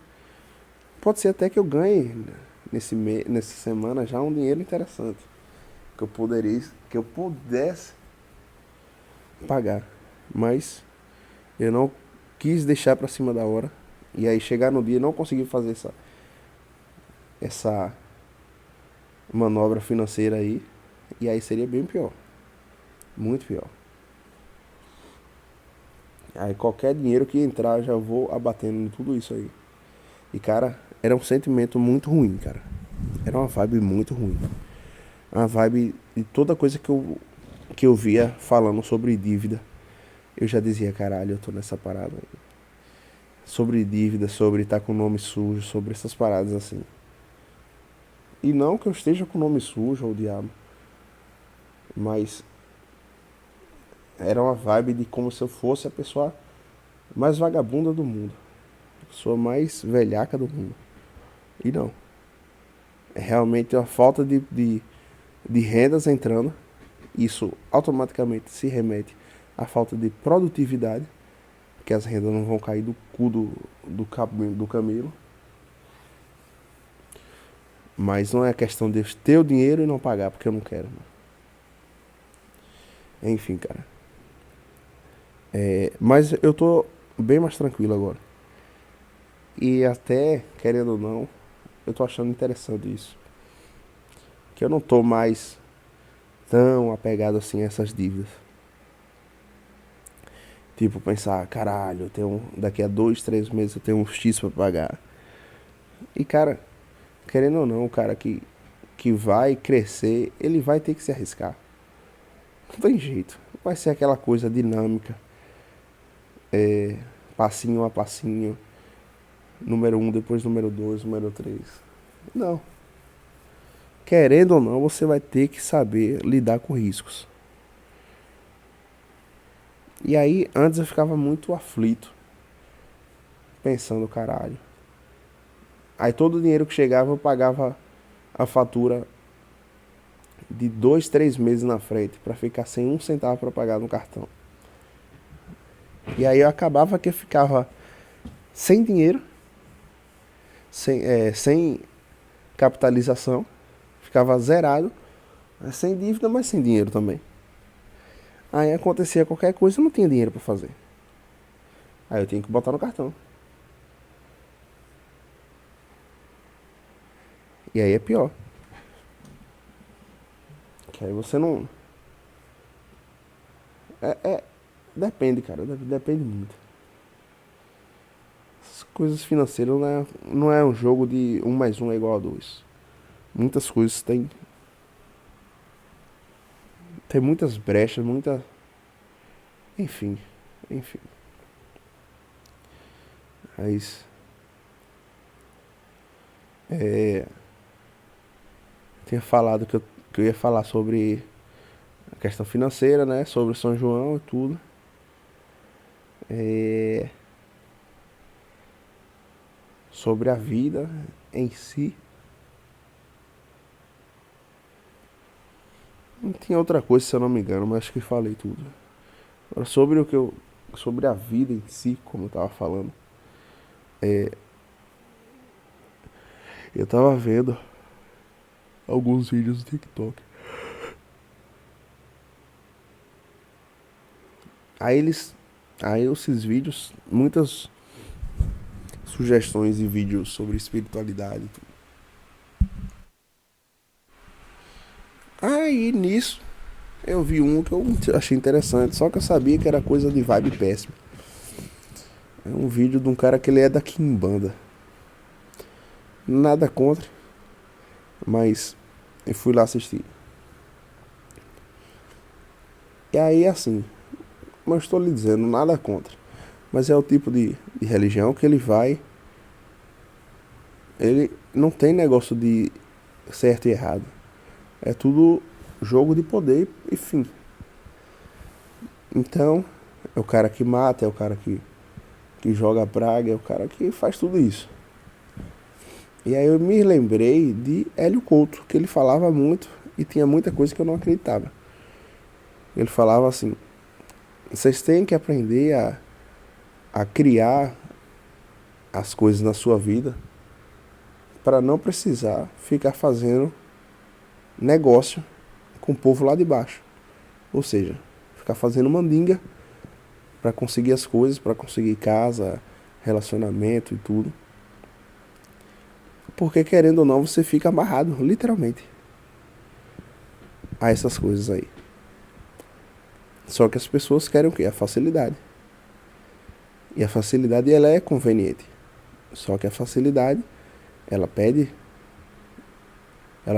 Pode ser até que eu ganhe nessa semana já um dinheiro interessante. Que eu pudesse pagar. Mas eu não quis deixar pra cima da hora. E aí chegar no dia e não conseguir fazer essa manobra financeira aí. E aí seria bem pior. Muito pior. Aí qualquer dinheiro que entrar já vou abatendo em tudo isso aí. E cara, era um sentimento muito ruim, cara. Era uma vibe muito ruim. Uma vibe de toda coisa que eu via falando sobre dívida. Eu já dizia, caralho, eu tô nessa parada aí. Sobre dívida, sobre estar com o nome sujo, sobre essas paradas assim. E não que eu esteja com o nome sujo ou diabo. Mas era uma vibe de como se eu fosse a pessoa mais vagabunda do mundo. A pessoa mais velhaca do mundo. E não. É realmente uma falta de rendas entrando. Isso automaticamente se remete à falta de produtividade. Que as rendas não vão cair do cu do camelo. Mas não é questão de eu ter o dinheiro e não pagar, porque eu não quero. Enfim, cara. Mas eu tô bem mais tranquilo agora. E até, querendo ou não, eu tô achando interessante isso. Que eu não tô mais tão apegado assim a essas dívidas. Tipo, pensar, caralho, daqui a 2, 3 meses eu tenho um X pra pagar. E, cara, querendo ou não, o cara que vai crescer, ele vai ter que se arriscar. Não tem jeito. Vai ser aquela coisa dinâmica, passinho a passinho, número um, depois número 2, número 3. Não. Querendo ou não, você vai ter que saber lidar com riscos. E aí, antes eu ficava muito aflito, pensando, caralho. Aí todo o dinheiro que chegava eu pagava a fatura de 2, 3 meses na frente, pra ficar sem um centavo pra pagar no cartão. E aí eu acabava que eu ficava sem dinheiro, sem capitalização, ficava zerado, sem dívida, mas sem dinheiro também. Aí acontecia qualquer coisa, eu não tinha dinheiro pra fazer. Aí eu tinha que botar no cartão. E aí é pior. Que aí você não. Depende, cara. Depende muito. As coisas financeiras não é um jogo de 1 mais 1 é igual a 2. Muitas coisas tem muitas brechas, muita. Enfim. Enfim. Mas. Tinha falado que eu ia falar sobre a questão financeira, né? Sobre São João e tudo. É, sobre a vida em si. Não tinha outra coisa, se eu não me engano, mas acho que falei tudo. Agora, sobre o que eu. Sobre a vida em si, como eu tava falando. Eu tava vendo alguns vídeos do TikTok. Aí eles. Aí esses vídeos, muitas sugestões de vídeos sobre espiritualidade. Aí nisso eu vi um que eu achei interessante, só que eu sabia que era coisa de vibe péssima. É um vídeo de um cara que ele é da Kimbanda. Nada contra, mas eu fui lá assistir. E aí assim, mas estou lhe dizendo, nada contra. Mas é o tipo de religião que ele vai. Ele não tem negócio de certo e errado. É tudo jogo de poder e fim. Então, é o cara que mata, é o cara que joga praga, é o cara que faz tudo isso. E aí eu me lembrei de Hélio Couto, que ele falava muito e tinha muita coisa que eu não acreditava. Ele falava assim: vocês têm que aprender a criar as coisas na sua vida para não precisar ficar fazendo negócio com o povo lá de baixo. Ou seja, ficar fazendo mandinga para conseguir as coisas, para conseguir casa, relacionamento e tudo. Porque querendo ou não, você fica amarrado, literalmente, a essas coisas aí. Só que as pessoas querem o quê? A facilidade. E a facilidade, ela é conveniente. Só que a facilidade, ela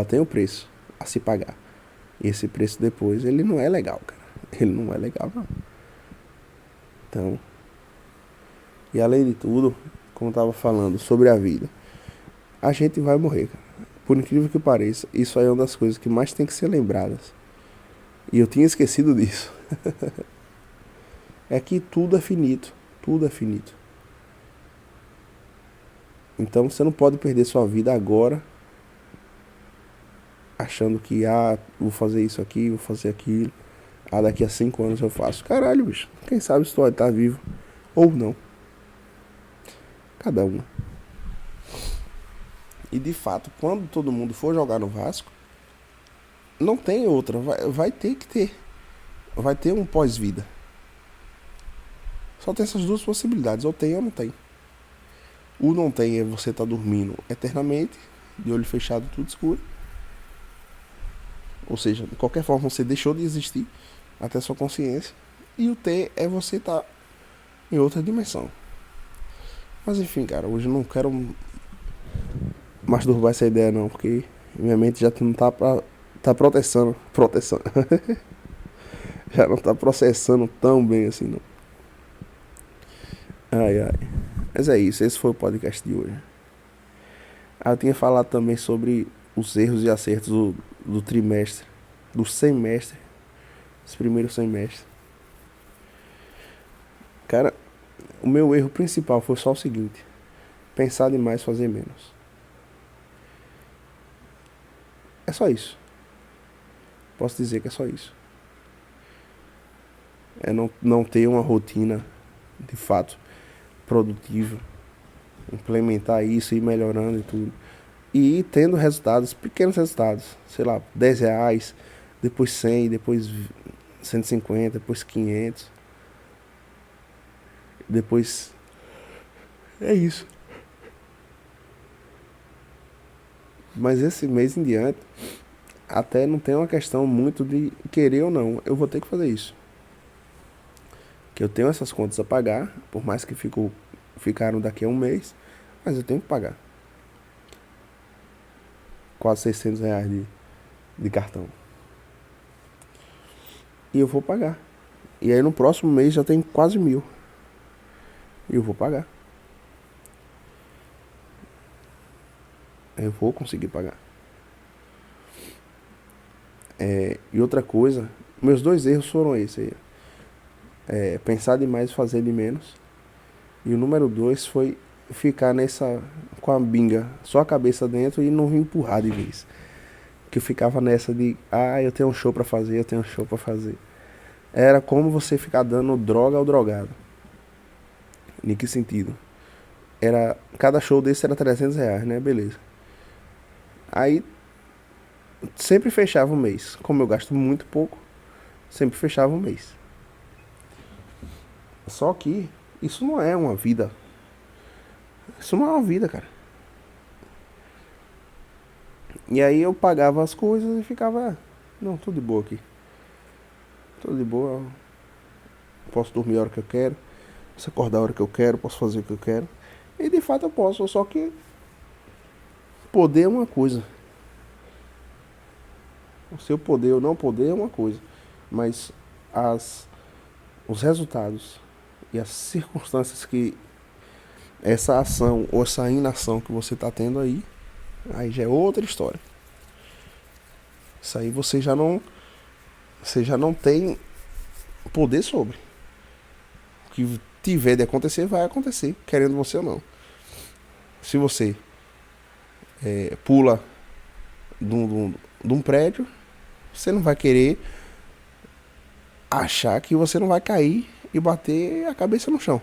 tem o preço a se pagar. E esse preço depois, ele não é legal, cara. Ele não é legal, não. Então, e além de tudo, como eu tava falando sobre a vida, a gente vai morrer, cara. Por incrível que pareça, isso aí é uma das coisas que mais tem que ser lembradas. E eu tinha esquecido disso. É que tudo é finito. Tudo é finito. Então você não pode perder sua vida agora achando que, vou fazer isso aqui, vou fazer aquilo. Daqui a 5 anos eu faço. Caralho, bicho. Quem sabe se tu vai estar vivo ou não. Cada um. E de fato, quando todo mundo for jogar no Vasco, não tem outra. Vai ter que ter. Vai ter um pós-vida. Só tem essas duas possibilidades. Ou tem ou não tem. O não tem é você tá dormindo eternamente, de olho fechado, tudo escuro. Ou seja, de qualquer forma você deixou de existir até sua consciência. E o ter é você tá em outra dimensão. Mas enfim, cara, hoje eu não quero masturbar essa ideia não, porque minha mente já não tá proteção, já não tá processando tão bem assim não. Ai, ai. Mas é isso, esse foi o podcast de hoje. Eu tinha falado também sobre os erros e acertos do trimestre, do semestre, esse primeiro semestre. Cara, o meu erro principal foi só o seguinte: pensar demais, fazer menos. É só isso. Posso dizer que é só isso. É não ter uma rotina de fato produtiva, implementar isso e ir melhorando e tudo. E ir tendo resultados, pequenos resultados, sei lá, R$ 10, depois 100, depois 150, depois 500, depois. É isso. Mas esse mês em diante, até não tem uma questão muito de querer ou não, eu vou ter que fazer isso. Que eu tenho essas contas a pagar, por mais que ficaram daqui a um mês, mas eu tenho que pagar. Quase R$ 600 de cartão. E eu vou pagar. E aí no próximo mês já tem quase 1.000. E eu vou pagar. Eu vou conseguir pagar. E outra coisa, meus 2 erros foram esses aí. Pensar demais e fazer de menos. E o número 2 foi ficar com a binga, só a cabeça dentro e não empurrar de vez. Que eu ficava nessa de, eu tenho um show pra fazer, eu tenho um show pra fazer. Era como você ficar dando droga ao drogado. Em que sentido? Cada show desse era R$ 300, né? Beleza. Aí sempre fechava o mês. Como eu gasto muito pouco, sempre fechava o mês. Só que isso não é uma vida. Isso não é uma vida, cara. E aí eu pagava as coisas e ficava, não, tudo de boa aqui. Tudo de boa. Posso dormir a hora que eu quero, posso acordar a hora que eu quero, posso fazer o que eu quero. E de fato eu posso, só que poder é uma coisa. O seu poder ou não poder é uma coisa. Mas os resultados e as circunstâncias que essa ação ou essa inação que você está tendo aí já é outra história. Isso aí você já não tem poder sobre. O que tiver de acontecer, vai acontecer, querendo você ou não. Se você pula de um prédio, você não vai querer achar que você não vai cair e bater a cabeça no chão.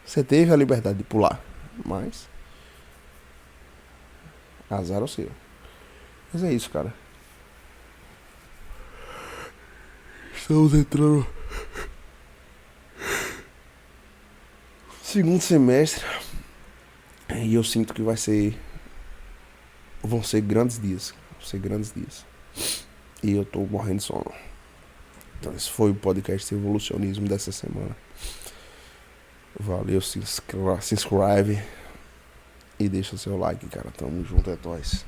Você teve a liberdade de pular, mas azar é o seu. Mas é isso, cara. Estamos entrando segundo semestre e eu sinto que vão ser grandes dias. E eu tô morrendo de sono. Então esse foi o podcast Evolucionismo dessa semana. Valeu, se inscreve e deixa seu like, cara. Tamo junto, é nóis.